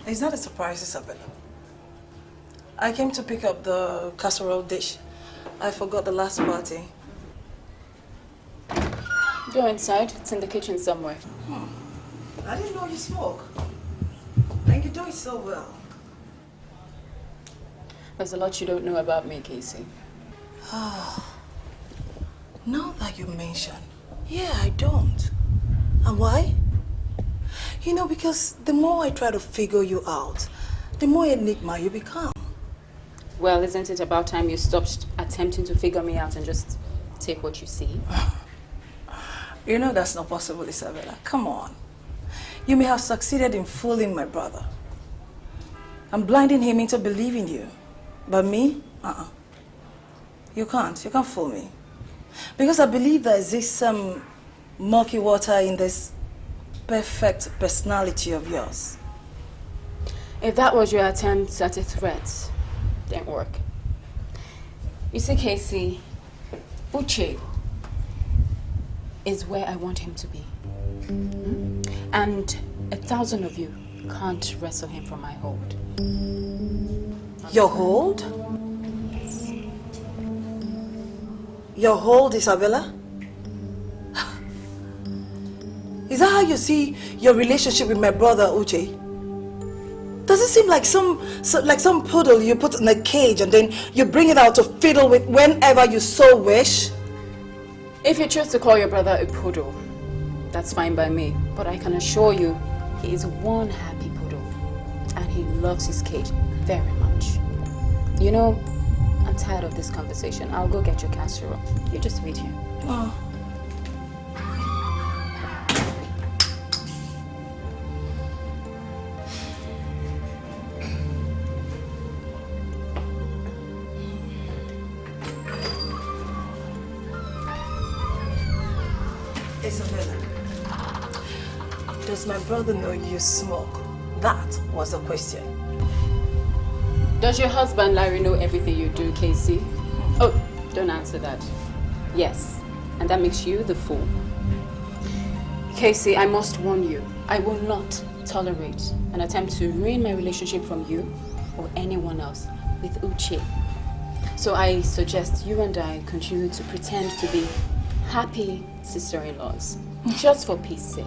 It's not a surprise, Isabella. I came to pick up the casserole dish. I forgot the last party. Go inside. It's in the kitchen somewhere. I didn't know you smoke. And you do it so well. There's a lot you don't know about me, Casey. Now that you mention, yeah, I don't. And why? You know, because the more I try to figure you out, the more enigma you become. Well, isn't it about time you stopped attempting to figure me out and just take what you see? You know that's not possible, Isabella. Come on. You may have succeeded in fooling my brother. I'm blinding him into believing you. But me? You can't fool me. Because I believe there exists some murky water in this perfect personality of yours. If that was your attempt at a threat, it didn't work. You see, Casey, Uche is where I want him to be. And 1,000 of you can't wrestle him from my hold. Your hold? Yes. Your hold, Isabella? Is that how you see your relationship with my brother, Uche? Does it seem like some poodle you put in a cage and then you bring it out to fiddle with whenever you so wish? If you choose to call your brother a poodle, that's fine by me. But I can assure you, he is one happy poodle. And he loves his cage very much. You know, I'm tired of this conversation. I'll go get your casserole. You just wait here. Oh. Isabella, does my brother know you smoke? That was the question. Does your husband Larry know everything you do, Casey? Oh, don't answer that. Yes, and that makes you the fool. Casey, I must warn you, I will not tolerate an attempt to ruin my relationship from you or anyone else with Uche. So I suggest you and I continue to pretend to be happy sister-in-laws, just for peace sake.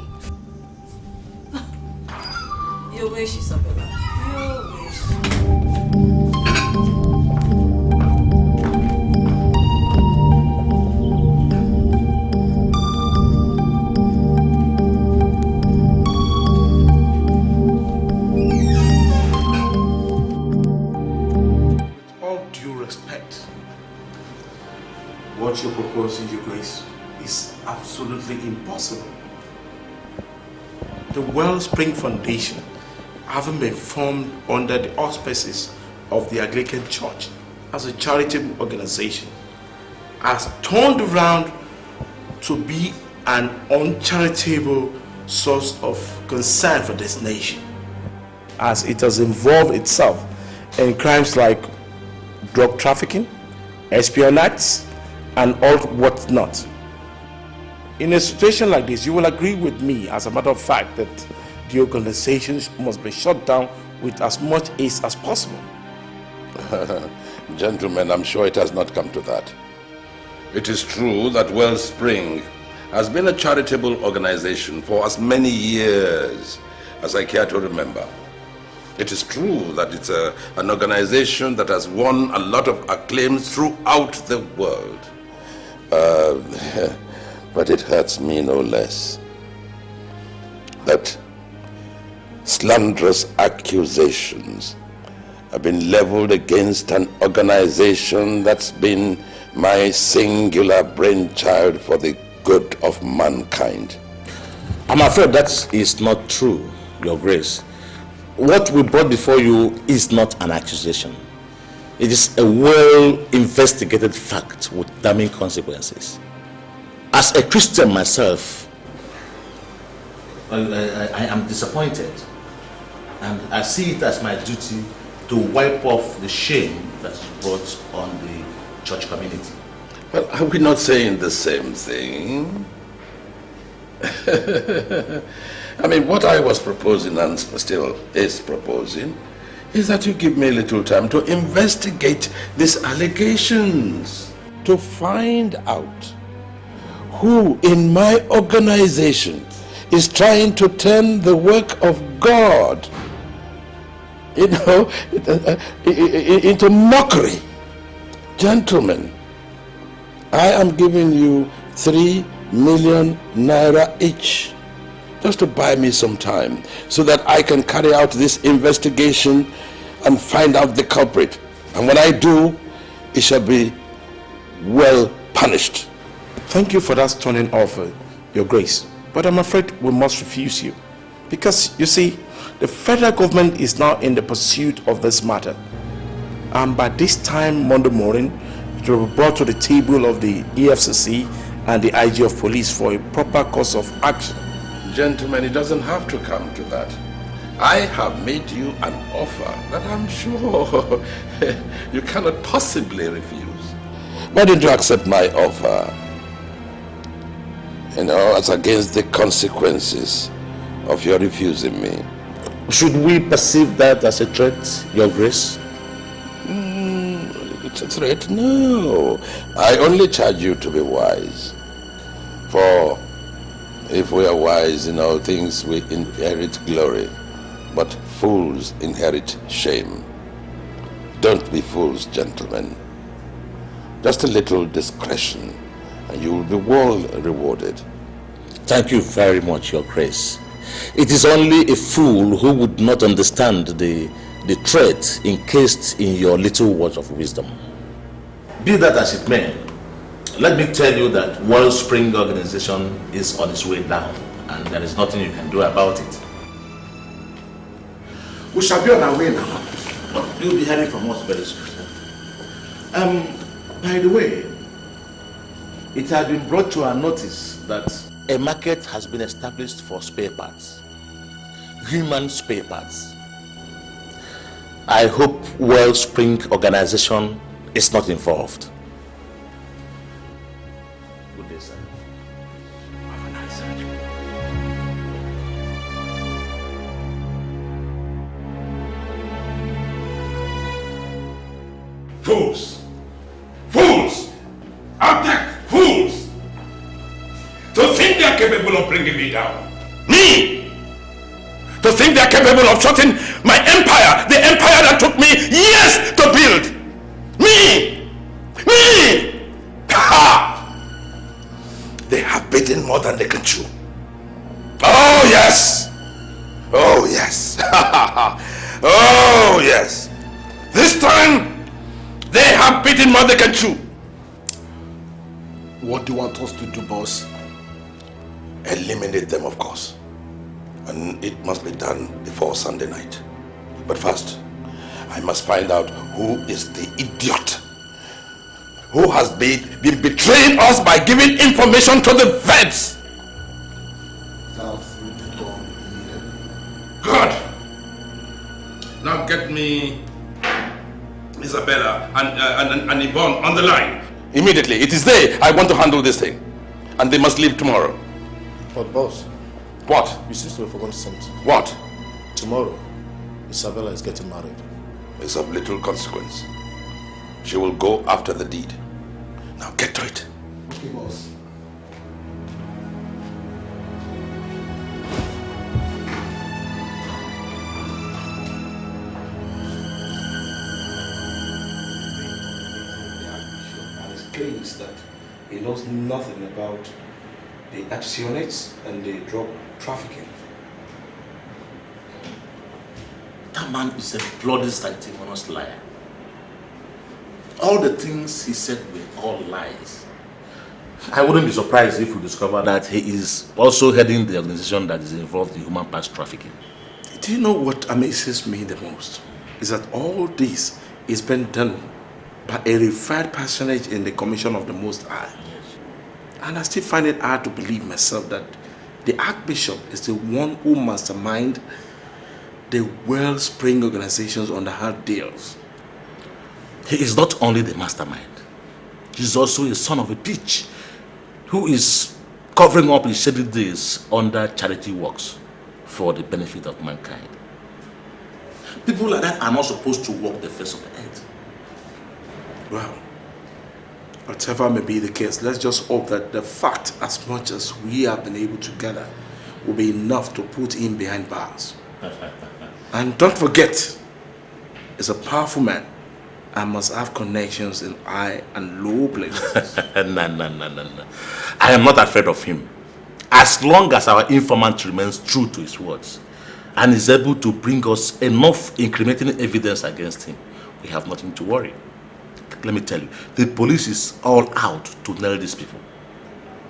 You wish, Isabella. You wish. With all due respect, what you're proposing, Your Grace, is absolutely impossible. The Wellspring Foundation, having been formed under the auspices of the Anglican Church as a charitable organization, has turned around to be an uncharitable source of concern for this nation, as it has involved itself in crimes like drug trafficking, espionage, and all whatnot. In a situation like this, you will agree with me, as a matter of fact, that the organization must be shut down with as much haste as possible. Gentlemen, I'm sure it has not come to that. It is true that Wellspring has been a charitable organization for as many years as I care to remember. It is true that it's an organization that has won a lot of acclaims throughout the world. But it hurts me no less that slanderous accusations have been leveled against an organization that's been my singular brainchild for the good of mankind. I'm afraid that is not true, Your Grace. What we brought before you is not an accusation. It is a well-investigated fact with damning consequences. As a Christian myself, I am disappointed, and I see it as my duty to wipe off the shame that's brought on the church community. Well, are we not saying the same thing? I mean, what I was proposing and still is proposing is that you give me a little time to investigate these allegations, to find out who in my organization is trying to turn the work of God, you know, into mockery. Gentlemen, I am giving you 3 million naira each, just to buy me some time so that I can carry out this investigation and find out the culprit. And when I do, it shall be well punished. Thank you for that stunning offer, Your Grace. But I'm afraid we must refuse you. Because, you see, the federal government is now in the pursuit of this matter. And by this time Monday morning, it will be brought to the table of the EFCC and the IG of police for a proper course of action. Gentlemen, it doesn't have to come to that. I have made you an offer that I'm sure you cannot possibly refuse. Why don't you accept my offer? You know, as against the consequences of your refusing me. Should we perceive that as a threat, Your Grace? threat? No. I only charge you to be wise. For if we are wise in all things, we inherit glory. But fools inherit shame. Don't be fools, gentlemen. Just a little discretion, and you will be well rewarded. Thank you very much, Your Grace. It is only a fool who would not understand the threat encased in your little words of wisdom. Be that as it may, let me tell you that Wellspring Organization is on its way down, and there is nothing you can do about it. We shall be on our way now. You'll be hearing from us very soon. By the way, it has been brought to our notice that a market has been established for spare parts. Human spare parts. I hope Wellspring Organization is not involved. Good day, sir. Have a nice day. Fools! Fools! Abject fools! To think they are capable of bringing me down. Me! To think they are capable of shutting my empire, the empire that took me years to build. Me! Me! Ha! They have bitten more than they can chew. Oh yes! Oh yes! Oh yes! This time, they have bitten more than they can chew. What do you want us to do, boss? Eliminate them, of course. And it must be done before Sunday night. But first, I must find out who is the idiot who has been betraying us by giving information to the vets. Good. Now get me Isabella and Yvonne on the line. Immediately. It is they I want to handle this thing. And they must leave tomorrow. But boss. What? You seem to have forgotten something. What? Tomorrow, Isabella is getting married. It's of little consequence. She will go after the deed. Now get to it. Okay, boss. Claims that he knows nothing about the actionates and the drug trafficking. That man is a bloody sanctimonious liar. All the things he said were all lies. I wouldn't be surprised if we discover that he is also heading the organization that is involved in human parts trafficking. Do you know what amazes me the most? Is that all this is being done by a revered personage in the Commission of the Most High. Yes. And I still find it hard to believe myself that the Archbishop is the one who masterminds the Wellspring organizations on the hard deals. He is not only the mastermind, he is also a son of a bitch who is covering up his shady days under charity works for the benefit of mankind. People like that are not supposed to walk the face of the earth. Well, whatever may be the case, let's just hope that the fact, as much as we have been able to gather, will be enough to put him behind bars. And don't forget, he's a powerful man and must have connections in high and low places. No. I am not afraid of him. As long as our informant remains true to his words and is able to bring us enough incriminating evidence against him, we have nothing to worry. Let me tell you, the police is all out to nail these people.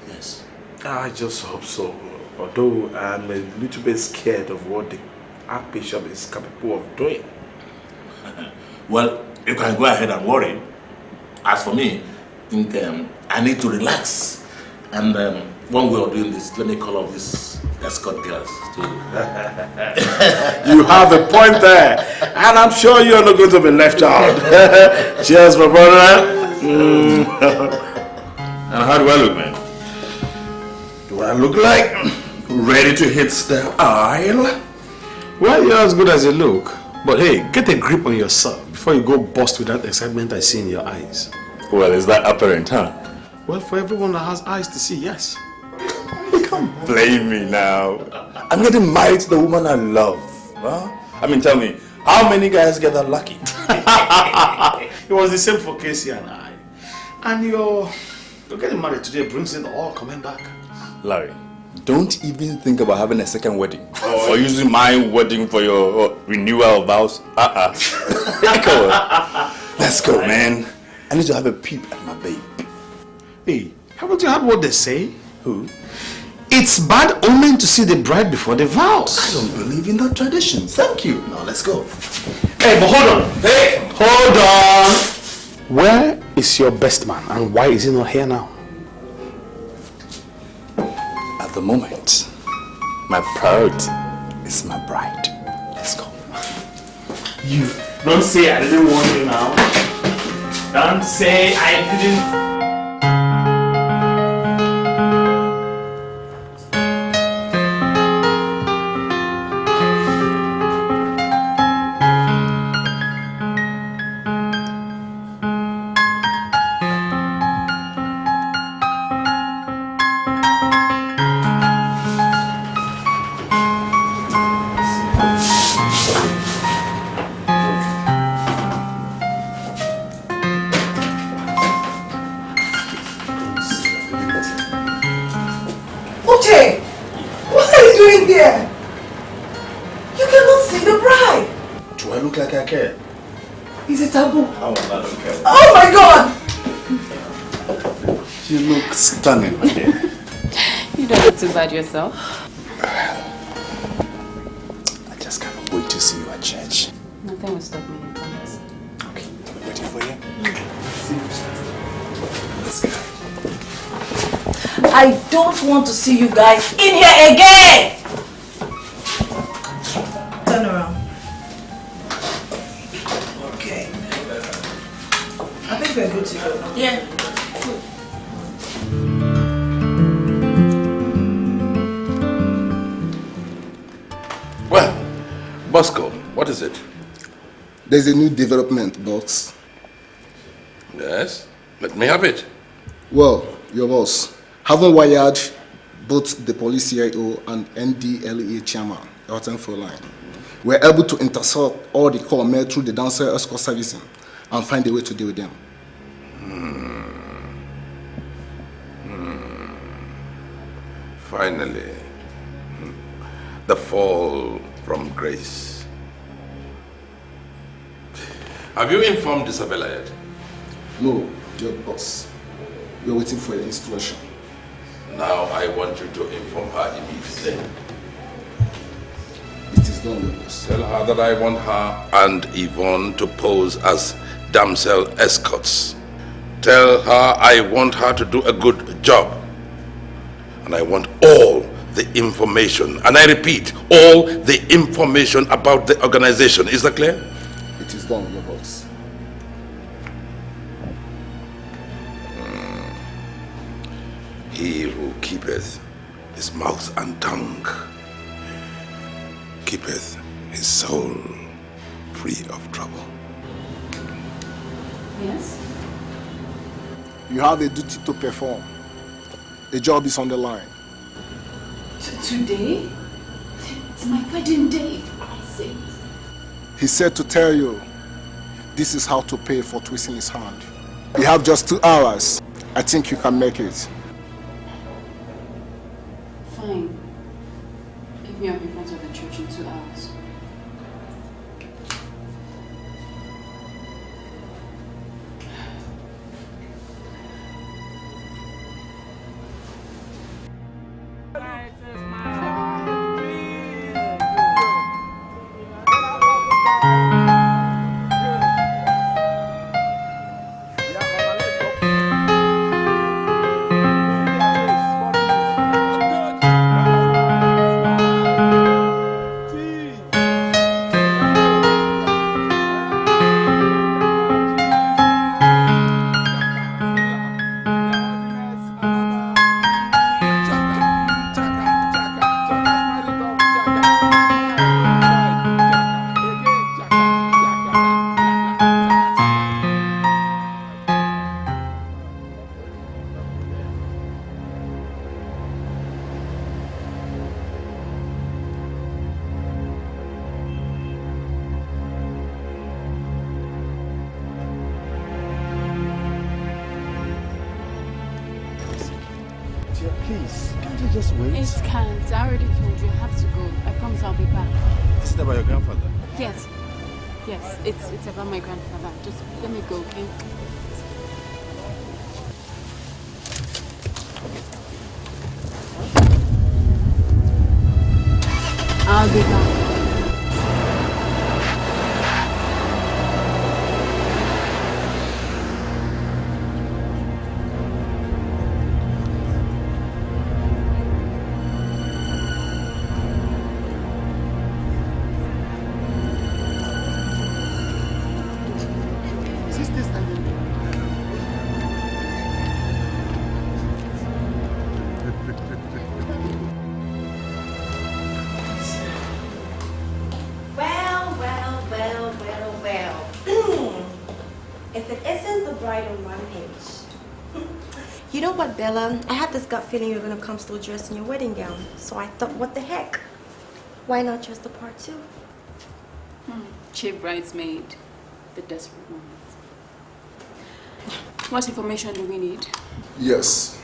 Yes. I just hope so. Although I'm a little bit scared of what the Archbishop is capable of doing. Well, you can go ahead and worry. As for me, I think I need to relax. And when we are doing this, let me call up these escort girls too. You have a point there. And I'm sure you're not going to be left out. Cheers, my brother. And how do I look, man? Do I look like ready to hit the aisle? Well, you're as good as you look. But hey, get a grip on yourself before you go bust with that excitement I see in your eyes. Well, is that apparent, huh? Well, for everyone that has eyes to see, yes. Blame me now. I'm getting married to the woman I love. Huh? I mean, tell me, how many guys get that lucky? It was the same for Casey and I. And you're getting married today brings it all coming back. Larry, don't even think about having a second wedding. Or using my wedding for your renewal vows. Come on. Let's go, man. I need to have a peep at my babe. Hey, haven't you heard what they say? Who? It's bad omen to see the bride before the vows. I don't believe in that tradition. Thank you. Now let's go. Hey, but hold on. Hey, hold on. Where is your best man and why is he not here now? At the moment, my priority is my bride. Let's go. You don't say I didn't want you now. Don't say I didn't. Oh my God! You look stunning. You don't look too bad yourself. I just can't wait to see you at church. Nothing will stop me, I promise. Okay, I'll be waiting for you. See you. Let's go. I don't want to see you guys in here again! Turn around. Okay. I think we're good to go now. Yeah. Well, Bosco, what is it? There's a new development, boss. Yes? Let me have it. Well, your boss, having wired both the police CIO and NDLEA chairman, Elton line, we're able to intercept all the call made through the downstairs escort servicing and find a way to deal with them. Finally, the fall from grace. Have you informed Isabella yet? No, your boss. We're waiting for your instruction. Now I want you to inform her immediately. It is done, your boss. Tell her that I want her and Yvonne to pose as damsel escorts. Tell her I want her to do a good job. And I want all the information, and I repeat, all the information about the organization. Is that clear? It is done, your boss. He who keepeth his mouth and tongue keepeth his soul free of trouble. Yes? You have a duty to perform. The job is on the line. Today? It's my wedding day, for Christ's sake. He said to tell you, this is how to pay for twisting his hand. You have just 2 hours. I think you can make it. Fine. Pick me up in front of the church in 2 hours. Nadia, please, can't you just wait? It can't. I already told you I have to go. I promise I'll be back. Is it about your grandfather? Yes. Yes, it's about my grandfather. Just let me go, okay? I'll be back. Bella, I had this gut feeling you were going to come still dressed in your wedding gown. So I thought, what the heck? Why not dress the part too? Cheap bridesmaid. The desperate moment. What information do we need? Yes.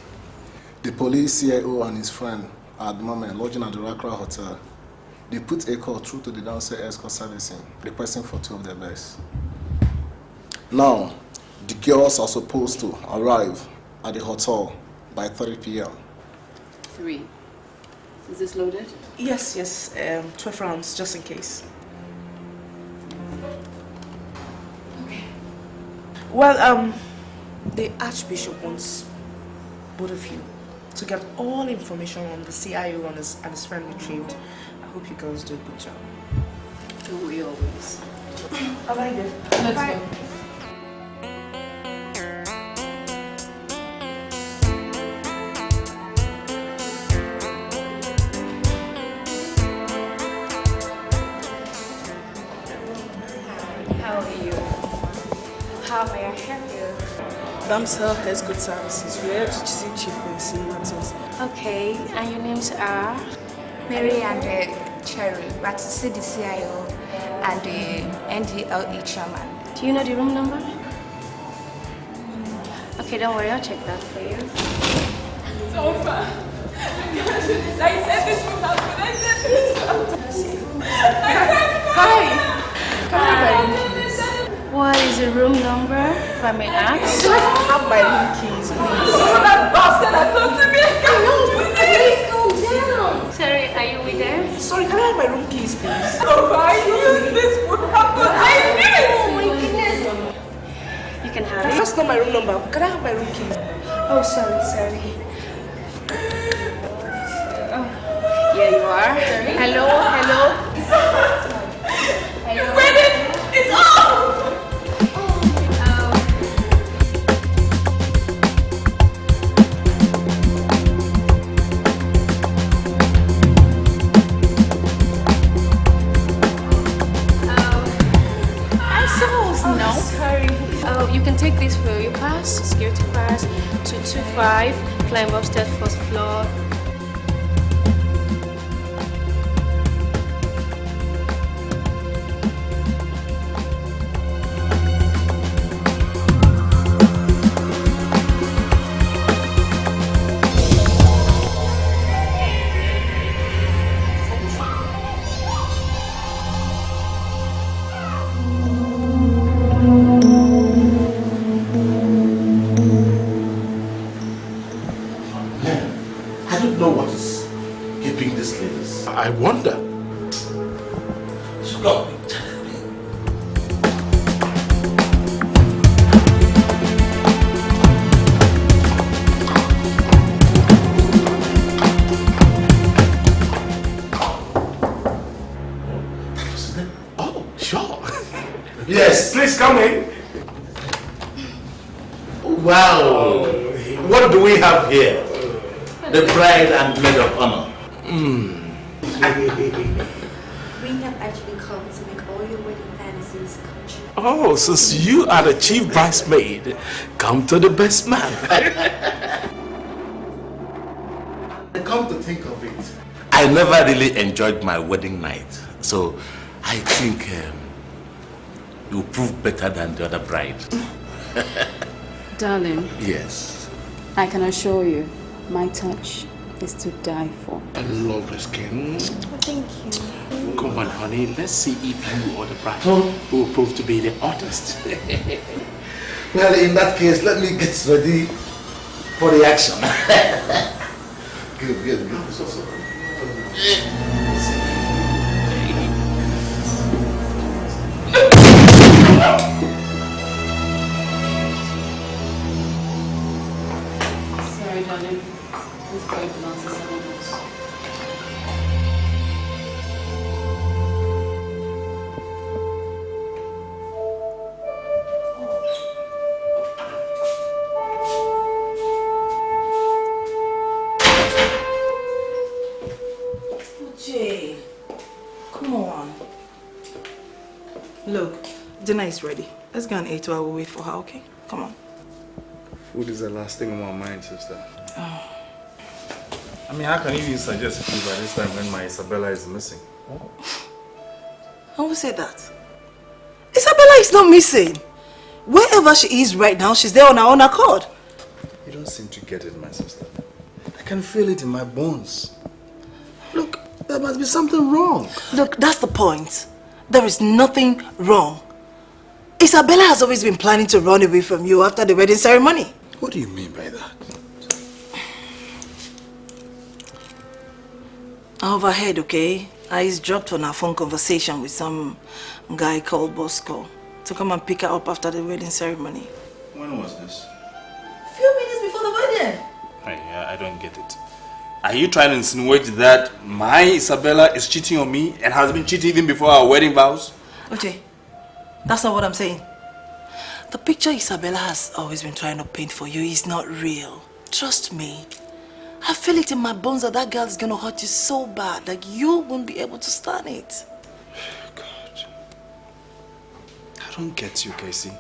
The police CIO and his friend are at the moment lodging at the Rakra Hotel. They put a call through to the downstairs escort servicing, requesting for 2 of their best. Now, the girls are supposed to arrive at the hotel by 3 p.m. 3. Is this loaded? Yes, 12 rounds, just in case. Okay. Well, the Archbishop wants both of you to get all information on the CIO and his friend retrieved. I hope you girls do a good job. Don't we always? I like it. Let's go. How may I help you? Damsel has good services. We are teaching chief in matters. Okay, and your names are? Mary and Cherry, but to see the CIO and the NDLE chairman. Do you know the room number? Okay, don't worry, I'll check that for you. So far. I said this would happen. I said this. Hi. What is the room number, if I may ask? Can I have my room keys, please? Oh, that bastard has come to me. Please calm down. Sorry, are you with them? Sorry, can I have my room keys, please? Oh, I knew this would happen. I knew it. Oh my goodness. You can have it. That's not my room number. Can I have my room keys? Oh, sorry. Here you are. Hello. The wedding is off. No. Sorry. Oh, you can take this for your pass, security pass, 225, climb upstairs, first floor. I wonder. Go. Oh, sure. Yes. Please come in. Wow. What do we have here? The bride and maid of honor. We have actually come to make all your wedding fantasies come true. Oh, since you are the chief bridesmaid, come to the best man. Come to think of it, I never really enjoyed my wedding night, so I think you prove better than the other bride. Darling. Yes. I can assure you, My touch is to die for. I love the skin. Thank you. Come on, honey. Let's see if you or the bride will prove to be the artist. Well, in that case, let me get ready for the action. Good. Sorry, darling. This boy belongs to someone else. Jay, come on. Look, dinner is ready. Let's go and eat while we wait for her, okay? Come on. Food is the last thing on my mind, sister. Oh. I mean, how can you even suggest food by this time when my Isabella is missing? Who said that? Isabella is not missing. Wherever she is right now, she's there on her own accord. You don't seem to get it, my sister. I can feel it in my bones. Look, there must be something wrong. Look, that's the point. There is nothing wrong. Isabella has always been planning to run away from you after the wedding ceremony. What do you mean by that? I overheard, okay? I dropped on her phone conversation with some guy called Bosco to come and pick her up after the wedding ceremony. When was this? A few minutes before the wedding. I don't get it. Are you trying to insinuate that my Isabella is cheating on me and has been cheating even before our wedding vows? Okay, that's not what I'm saying. The picture Isabella has always been trying to paint for you is not real. Trust me. I feel it in my bones that that girl is going to hurt you so bad that you won't be able to stand it. God. I don't get you, Casey.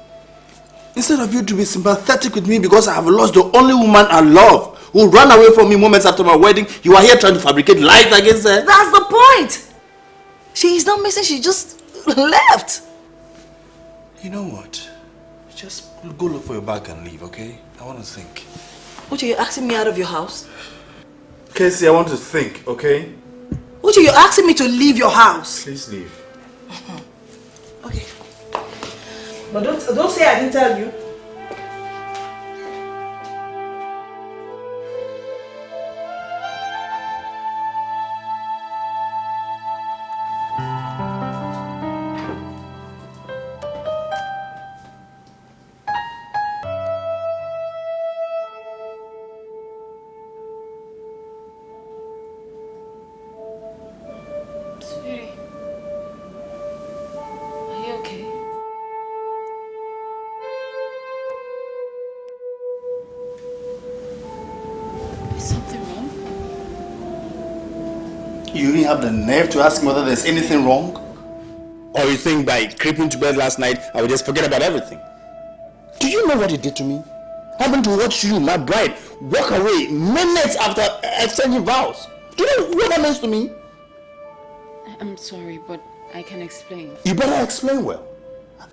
Instead of you to be sympathetic with me because I have lost the only woman I love who ran away from me moments after my wedding, you are here trying to fabricate lies against her. That's the point. She is not missing, she just left. You know what? Just go look for your bag and leave, okay? I want to think. Uche, you're asking me out of your house? Casey, I want to think, okay? Uche, you're asking me to leave your house? Please leave. Okay. But don't say I didn't tell you. You even have the nerve to ask me whether there's anything wrong? Or you think by creeping to bed last night, I would just forget about everything? Do you know what you did to me? Having to watch you, my bride, walk away minutes after exchanging vows. Do you know what that means to me? I'm sorry, but I can explain. You better explain well.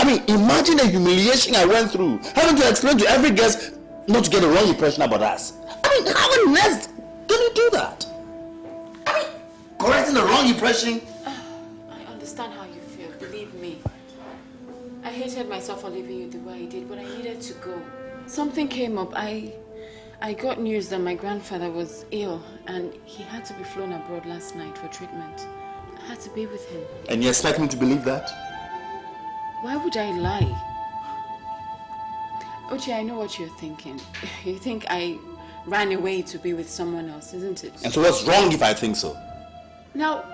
I mean, imagine the humiliation I went through, having to explain to every guest not to get a wrong impression about us. I mean, how on earth can you do that? I mean, correcting the wrong impression. I understand how you feel, believe me. I hated myself for leaving you the way I did, but I needed to go. Something came up. I got news that my grandfather was ill and he had to be flown abroad last night for treatment. I had to be with him. And you expect me to believe that? Why would I lie? Uche, I know what you're thinking. You think I ran away to be with someone else, isn't it? And so what's wrong if I think so? Now,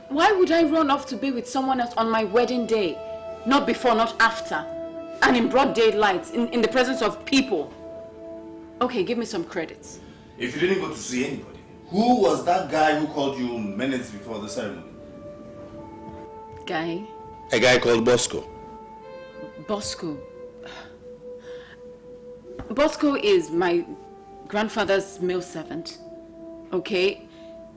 why would I run off to be with someone else on my wedding day? Not before, not after. And in broad daylight, in the presence of people. Okay, give me some credits. If you didn't go to see anybody, who was that guy who called you minutes before the ceremony? Guy? A guy called Bosco. Bosco? Bosco is my grandfather's male servant. Okay?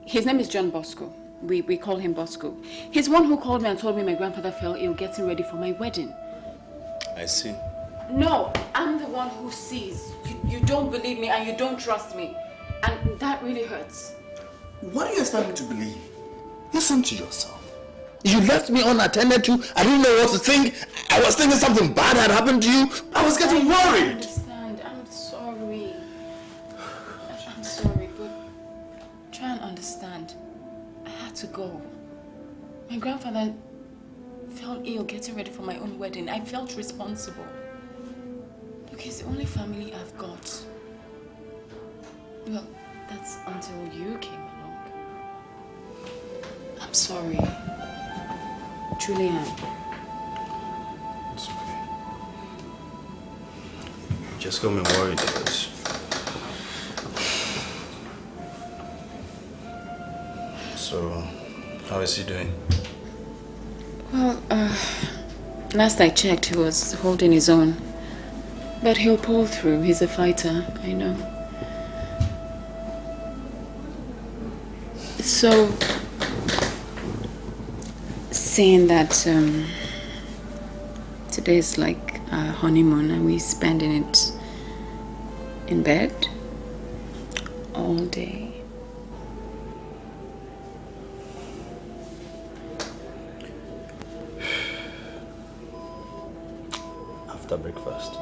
His name is John Bosco. We call him Bosco. He's one who called me and told me my grandfather fell ill getting ready for my wedding. I see. No, I'm the one who sees. You don't believe me and you don't trust me. And that really hurts. What do you expect me to believe? Listen to yourself. You left me unattended to. I didn't know what to think. I was thinking something bad had happened to you. I was getting worried. I understand. I'm sorry. I'm sorry, but try and understand. I had to go. My grandfather felt ill getting ready for my own wedding. I felt responsible. Look, he's the only family I've got. Well, that's until you came along. I'm sorry. Truly am. It's okay. You just got me worried because... So, how is he doing? Well, last I checked, he was holding his own. But he'll pull through. He's a fighter, I know. So, saying that today is like our honeymoon and we're spending it in bed all day. After breakfast.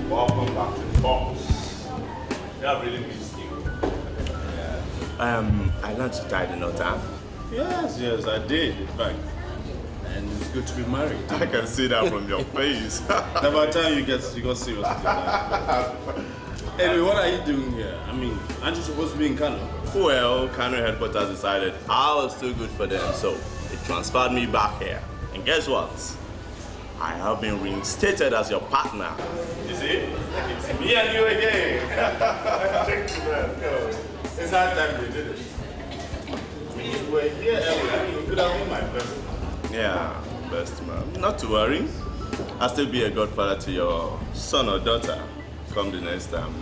Welcome back to the boss. Yeah, I really missed you. I learned to tie the knot, huh? Yes, I did, in fact. And it's good to be married. I can see that from your face. By the time you got serious with your life. Anyway, what are you doing here? I mean, aren't you supposed to be in Kano? Well, Kano headquarters decided I was too good for them, so they transferred me back here. And guess what? I have been reinstated as your partner. You see? It's me and you again. It's hard time we did it. We were here earlier. I mean, you could have been my person. Yeah, best man. Not to worry. I'll still be a godfather to your son or daughter. Come the next time.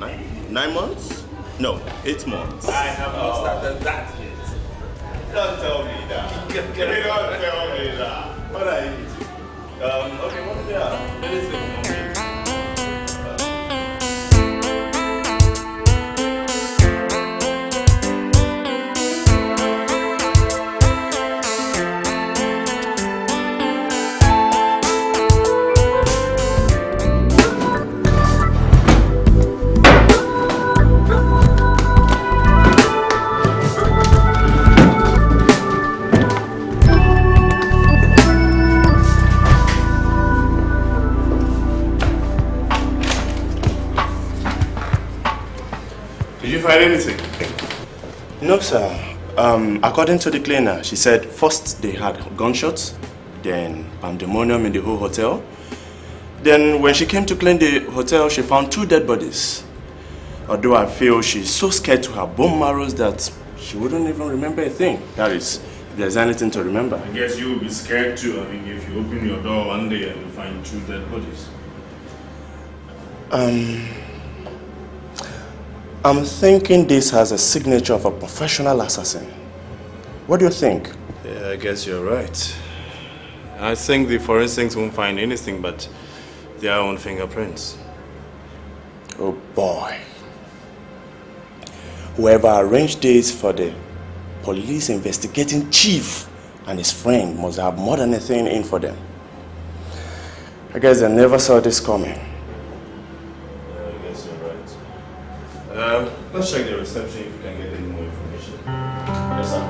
9 months? No, 8 months. I have not started that yet. Don't tell me that. Don't tell me that. What are you eating? Okay, what is that? Let me see. Find anything? No, sir. According to the cleaner, she said first they had gunshots, then pandemonium in the whole hotel. Then when she came to clean the hotel, she found 2 dead bodies. Although I feel she's so scared to her bone marrows that she wouldn't even remember a thing. That is, if there's anything to remember. I guess you will be scared too. I mean, if you open your door one day and you find 2 dead bodies. I'm thinking this has a signature of a professional assassin. What do you think? Yeah, I guess you're right. I think the forensics won't find anything but their own fingerprints. Oh boy. Whoever arranged this for the police investigating chief and his friend must have more than a thing in for them. I guess they never saw this coming. Let's check the reception if we can get any more information. Yes, sir.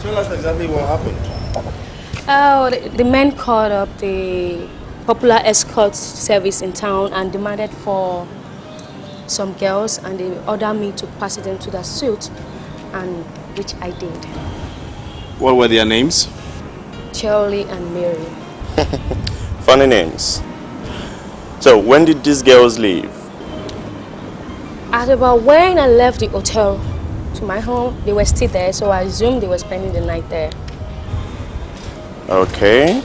Tell us exactly what happened. Oh, the men called up the popular escort service in town and demanded for some girls, and they ordered me to pass them to the suite, and which I did. What were their names? Charlie and Mary. Funny names. So, when did these girls leave? At about when I left the hotel to my home, they were still there, so I assumed they were spending the night there. Okay.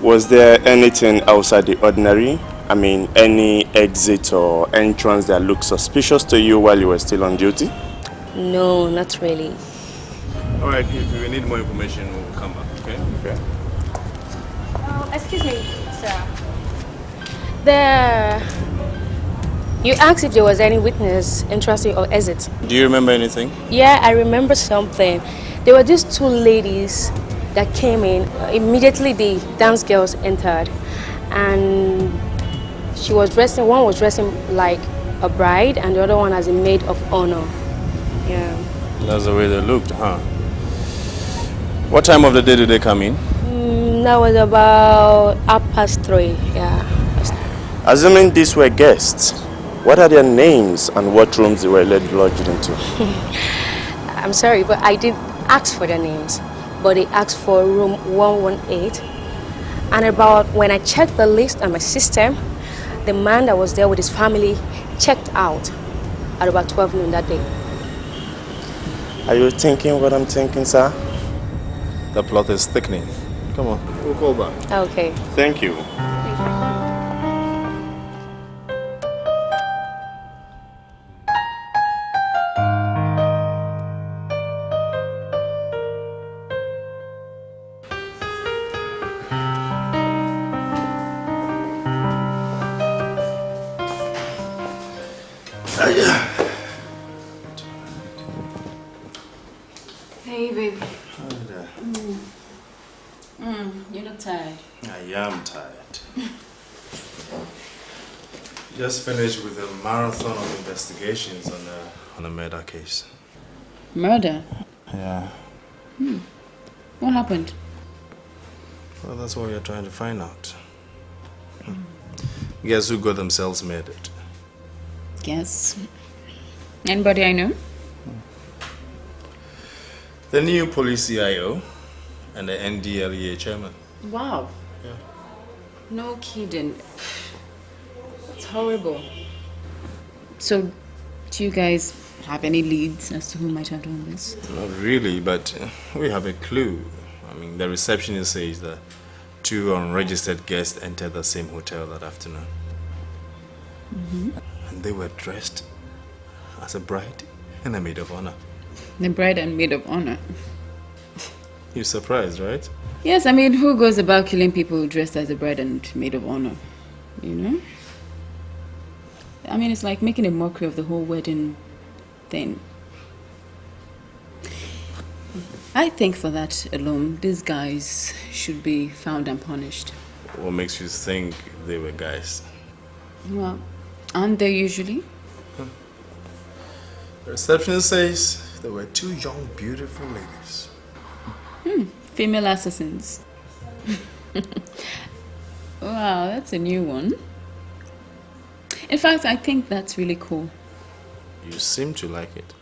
Was there anything outside the ordinary? I mean, any exit or entrance that looked suspicious to you while you were still on duty? No, not really. All right, if we need more information, we'll come back, okay? Okay. Excuse me, sir. You asked if there was any witness interested or exit. Do you remember anything? Yeah, I remember something. There were these two ladies that came in. Immediately the dance girls entered. And one was dressing like a bride and the other one as a maid of honor. Yeah. That's the way they looked, huh? What time of the day did they come in? That was about 3:30, yeah. Assuming these were guests, what are their names and what rooms they were lodged into? I'm sorry, but I didn't ask for their names. But they asked for room 118. And about when I checked the list on my system, the man that was there with his family checked out at about 12 noon that day. Are you thinking what I'm thinking, sir? The plot is thickening. Come on, we'll call back. Okay. Thank you. Hey, baby. Hi there. You're not tired. I am tired. Just finished with a marathon of investigations on a murder case. Murder? Yeah. What happened? Well, that's what we're trying to find out. Guess who got themselves murdered? Guess. Anybody I know? The new police CIO and the NDLEA chairman. Wow. Yeah. No kidding. It's horrible. So, do you guys have any leads as to who might have done this? Not really, but we have a clue. I mean, the receptionist says that 2 unregistered guests entered the same hotel that afternoon. And they were dressed as a bride and a maid of honor. The bride and maid of honor. You're surprised, right? Yes, I mean, who goes about killing people dressed as a bride and maid of honor? You know? I mean, it's like making a mockery of the whole wedding thing. I think for that alone, these guys should be found and punished. What makes you think they were guys? Well, aren't they usually? The receptionist says there were 2 young, beautiful ladies. Female assassins. Wow, that's a new one. In fact, I think that's really cool. You seem to like it.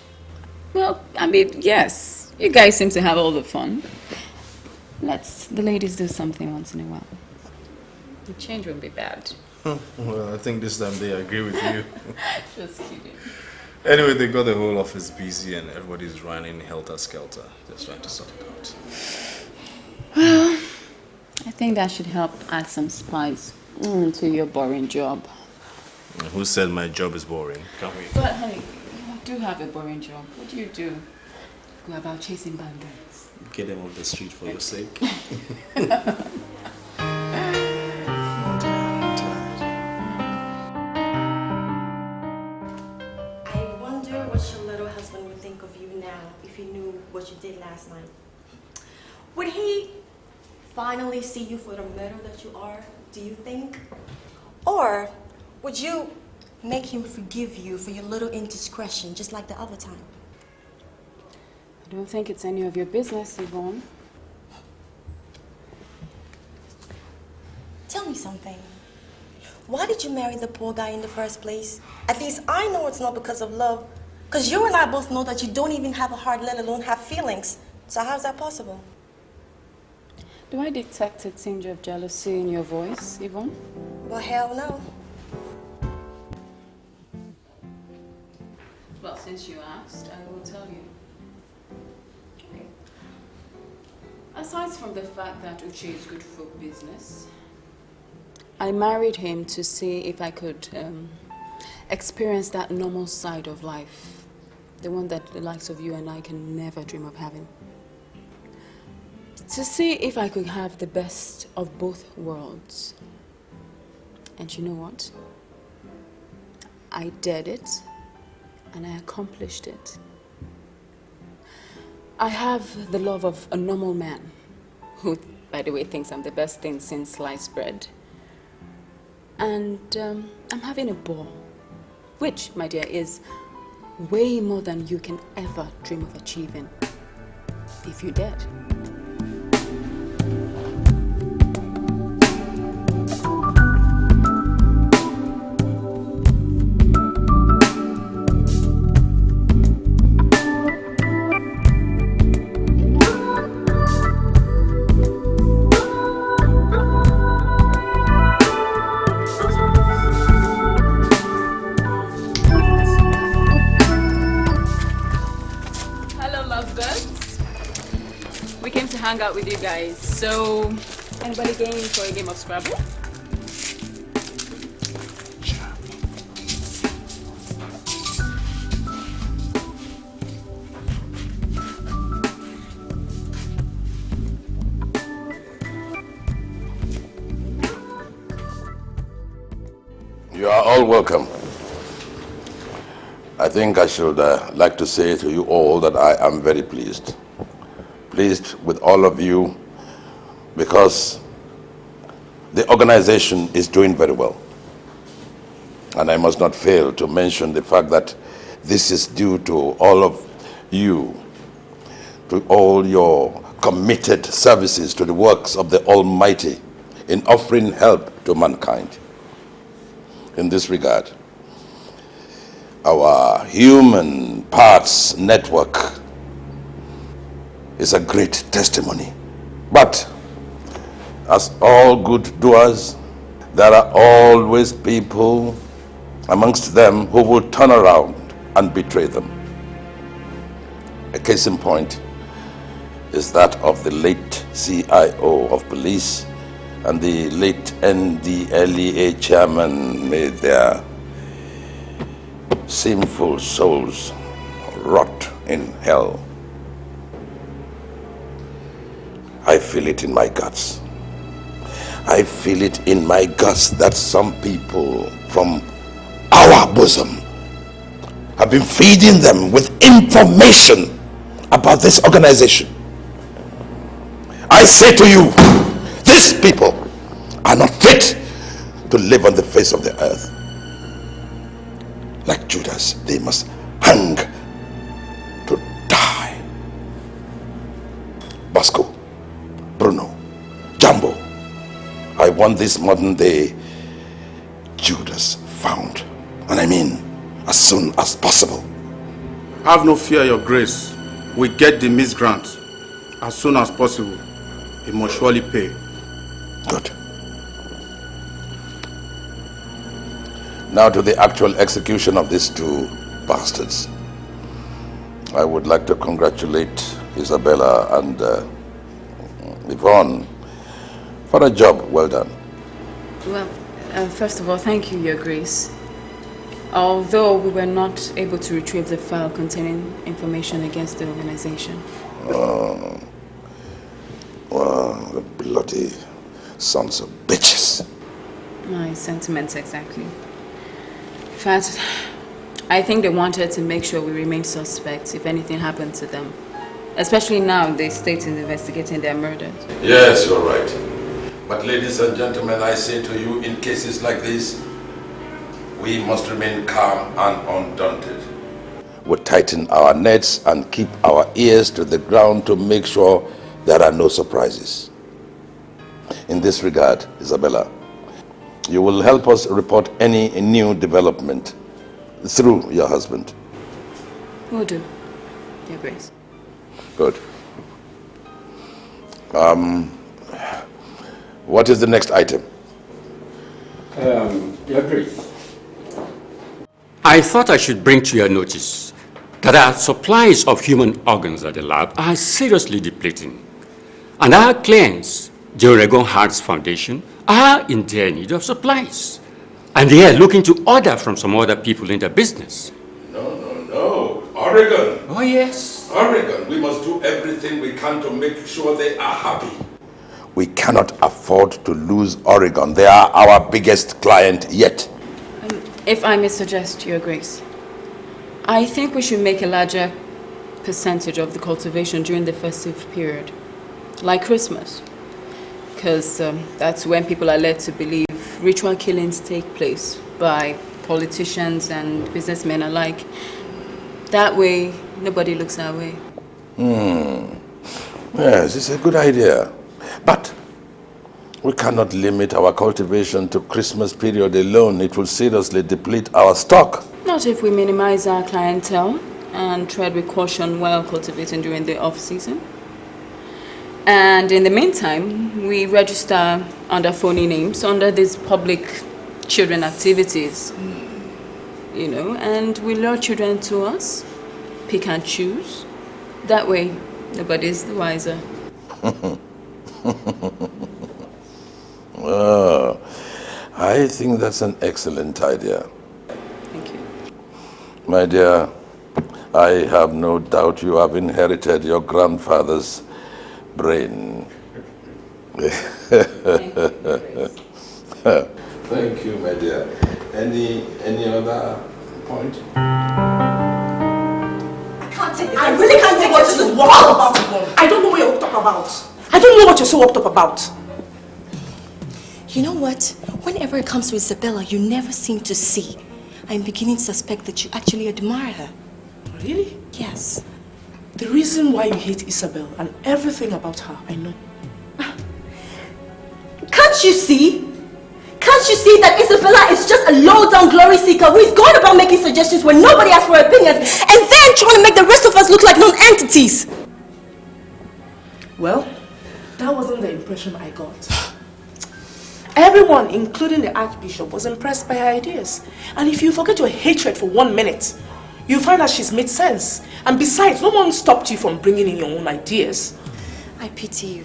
Well, I mean, yes. You guys seem to have all the fun. Let's the ladies do something once in a while. The change won't be bad. Well, I think this time they agree with you. Just kidding. Anyway, they got the whole office busy and everybody's running helter-skelter, just trying to sort it out. Well, I think that should help add some spice to your boring job. Who said my job is boring? Can we? But honey, you do have a boring job. What do you do? Go about chasing bad guys. Get them off the street for your sake. I wonder what your little husband would think of you now if he knew what you did last night. Would he finally see you for the murderer that you are, do you think? Or would you make him forgive you for your little indiscretion, just like the other time? I don't think it's any of your business, Yvonne. Tell me something. Why did you marry the poor guy in the first place? At least I know it's not because of love. Because you and I both know that you don't even have a heart, let alone have feelings. So how's that possible? Do I detect a tinge of jealousy in your voice, Yvonne? Well, hell no. Well, since you asked, I will tell you. Okay. Aside from the fact that Uche is good for business, I married him to see if I could experience that normal side of life. The one that the likes of you and I can never dream of having. To see if I could have the best of both worlds. And you know what? I did it, and I accomplished it. I have the love of a normal man, who, by the way, thinks I'm the best thing since sliced bread. And I'm having a ball, which, my dear, is way more than you can ever dream of achieving, if you dared. Hang out with you guys. So, anybody game for a game of Scrabble? You are all welcome. I think I should like to say to you all that I am very pleased. Pleased with all of you because the organization is doing very well. And I must not fail to mention the fact that this is due to all of you, to all your committed services to the works of the Almighty in offering help to mankind. In this regard, our human parts network is a great testimony. But as all good doers, there are always people amongst them who will turn around and betray them. A case in point is that of the late CIO of police and the late NDLEA chairman. May their sinful souls rot in hell. I feel it in my guts. I feel it in my guts that some people from our bosom have been feeding them with information about this organization. I say to you, these people are not fit to live on the face of the earth. Like Judas, they must hang to die. Bosco, Bruno, Jumbo, I want this modern day Judas found. And I mean, as soon as possible. Have no fear, Your Grace. We get the misgrant as soon as possible. He must surely pay. Good. Now to the actual execution of these two bastards. I would like to congratulate Isabella and Yvonne for a job well done. Well, first of all, thank you, Your Grace. Although we were not able to retrieve the file containing information against the organization. Oh, well, the bloody sons of bitches. My sentiments exactly. In fact, I think they wanted to make sure we remained suspects if anything happened to them. Especially now the state is investigating their murders. Yes, you're right. But ladies and gentlemen, I say to you, in cases like this, we must remain calm and undaunted. We tighten our nets and keep our ears to the ground to make sure there are no surprises. In this regard, Isabella, you will help us report any new development through your husband. Will do, Your Grace. Good. What is the next item? Your Grace, I thought I should bring to your notice that our supplies of human organs at the lab are seriously depleting. And our clients, the Oregon Hearts Foundation, are in their need of supplies. And they are looking to order from some other people in the business. No. Oregon. Oh, yes. Oregon. We must do everything we can to make sure they are happy. We cannot afford to lose Oregon. They are our biggest client yet. If I may suggest, Your Grace, I think we should make a larger percentage of the cultivation during the festive period, like Christmas. Because that's when people are led to believe ritual killings take place by politicians and businessmen alike. That way, nobody looks our way. Yes, it's a good idea. But we cannot limit our cultivation to Christmas period alone. It will seriously deplete our stock. Not if we minimize our clientele and tread with caution while cultivating during the off-season. And in the meantime, we register under phony names under these public children activities. You know, and we lure children to us, pick and choose. That way, nobody's the wiser. Oh, I think that's an excellent idea. Thank you. My dear, I have no doubt you have inherited your grandfather's brain. Thank you, my dear. Any other point? I can't take this. I really can't take what this is worked up about. I don't know what you're worked up about. I don't know what you're so worked up about. You know what? Whenever it comes to Isabella, you never seem to see. I'm beginning to suspect that you actually admire her. Really? Yes. The reason why you hate Isabel and everything about her, I know. Can't you see? Can't you see that Isabella is just a low-down glory seeker who is going about making suggestions when nobody asks for opinions and then trying to make the rest of us look like non-entities? Well, that wasn't the impression I got. Everyone, including the Archbishop, was impressed by her ideas. And if you forget your hatred for 1 minute, you find that she's made sense. And besides, no one stopped you from bringing in your own ideas. I pity you.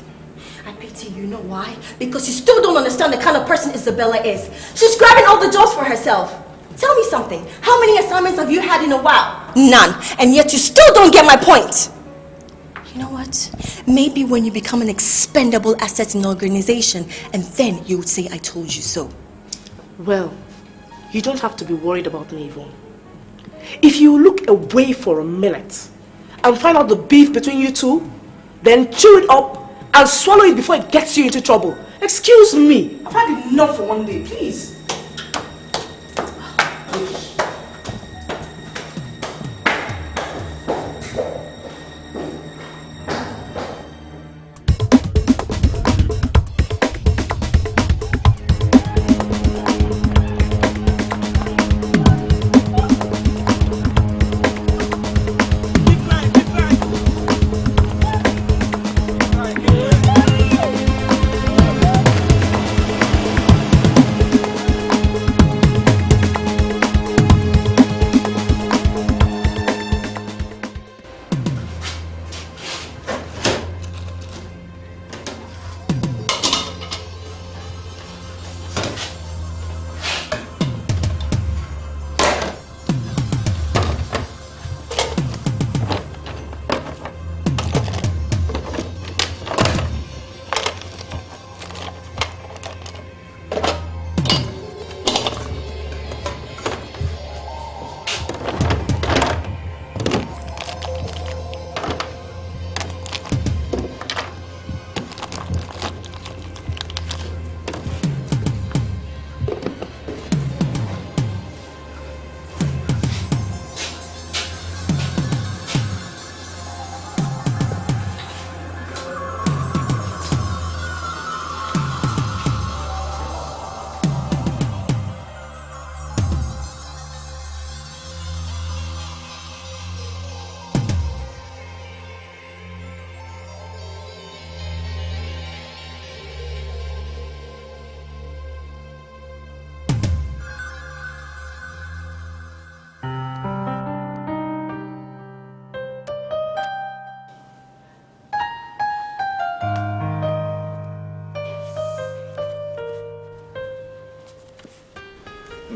I pity you. You know why? Because you still don't understand the kind of person Isabella is. She's grabbing all the jobs for herself. Tell me something. How many assignments have you had in a while? None. And yet you still don't get my point. You know what? Maybe when you become an expendable asset in the organization, and then you would say, I told you so. Well, you don't have to be worried about me, Yvonne. If you look away for a minute and find out the beef between you two, then chew it up and swallow it before it gets you into trouble. Excuse me. I've had enough for one day, please.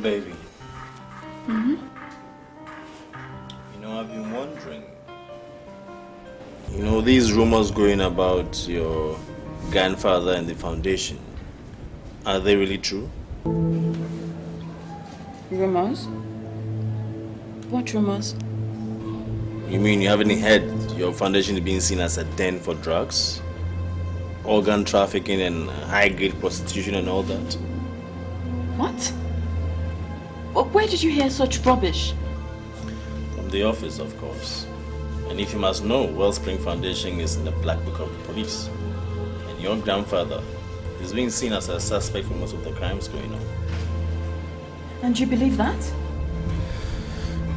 Baby, Mm-hmm. you know, I've been wondering. You know, these rumors going about your grandfather and the foundation, are they really true? Rumors? What rumors? You mean you haven't heard your foundation is being seen as a den for drugs, organ trafficking and high-grade prostitution and all that? What? Where did you hear such rubbish? From the office, of course. And if you must know, Wellspring Foundation is in the black book of the police. And your grandfather is being seen as a suspect for most of the crimes going on. And you believe that?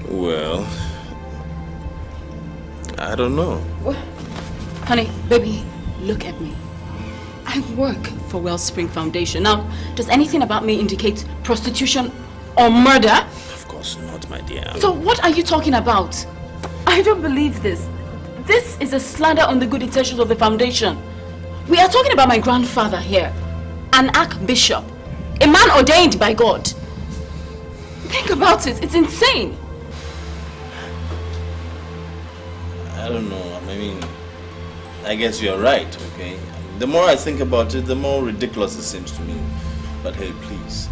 Well, I don't know. Honey, baby, look at me. I work for Wellspring Foundation. Now, does anything about me indicate prostitution or murder? Of course not, my dear. So what are you talking about? I don't believe this. This is a slander on the good intentions of the foundation. We are talking about my grandfather here, an archbishop, a man ordained by God. Think about it, it's insane. I don't know. I mean, I guess you're right, okay? The more I think about it, the more ridiculous it seems to me. But hey, please,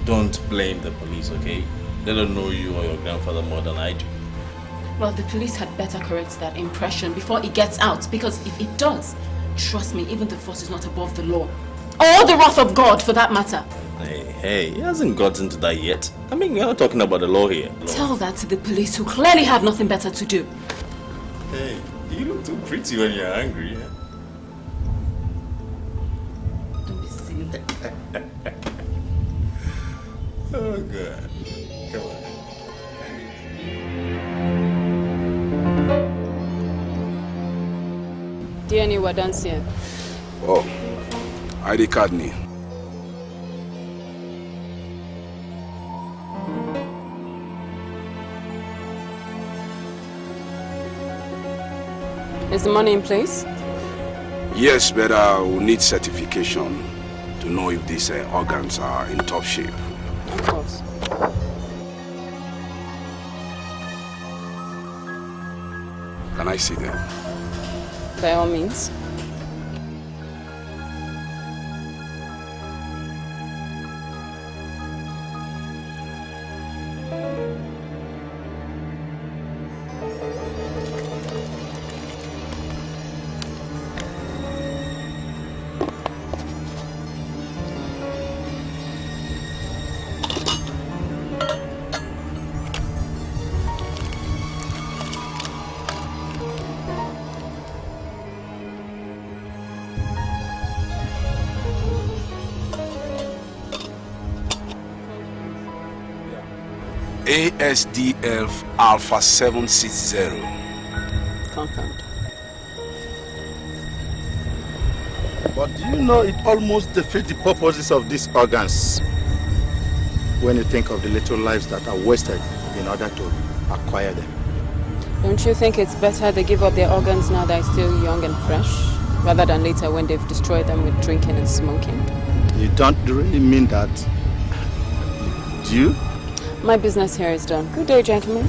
don't blame the police, okay? They don't know you or your grandfather more than I do. Well, the police had better correct that impression before it gets out, because if it does, trust me, even the force is not above the law. Or the wrath of God, for that matter. Hey, he hasn't gotten to that yet. I mean, we're not talking about the law here. Tell that to the police, who clearly have nothing better to do. Hey, you look too pretty when you're angry. Yeah? Don't be silly. Oh, God. Come on. DNA Wadansia. Oh, ID card ni. Is the money in place? Yes, but I will need certification to know if these organs are in top shape. Of course. Can I see them? By all means. ASDF Alpha 760. Confirmed. But do you know it almost defeats the purposes of these organs when you think of the little lives that are wasted in order to acquire them? Don't you think it's better they give up their organs now they're still young and fresh, rather than later when they've destroyed them with drinking and smoking? You don't really mean that, do you? My business here is done. Good day, gentlemen.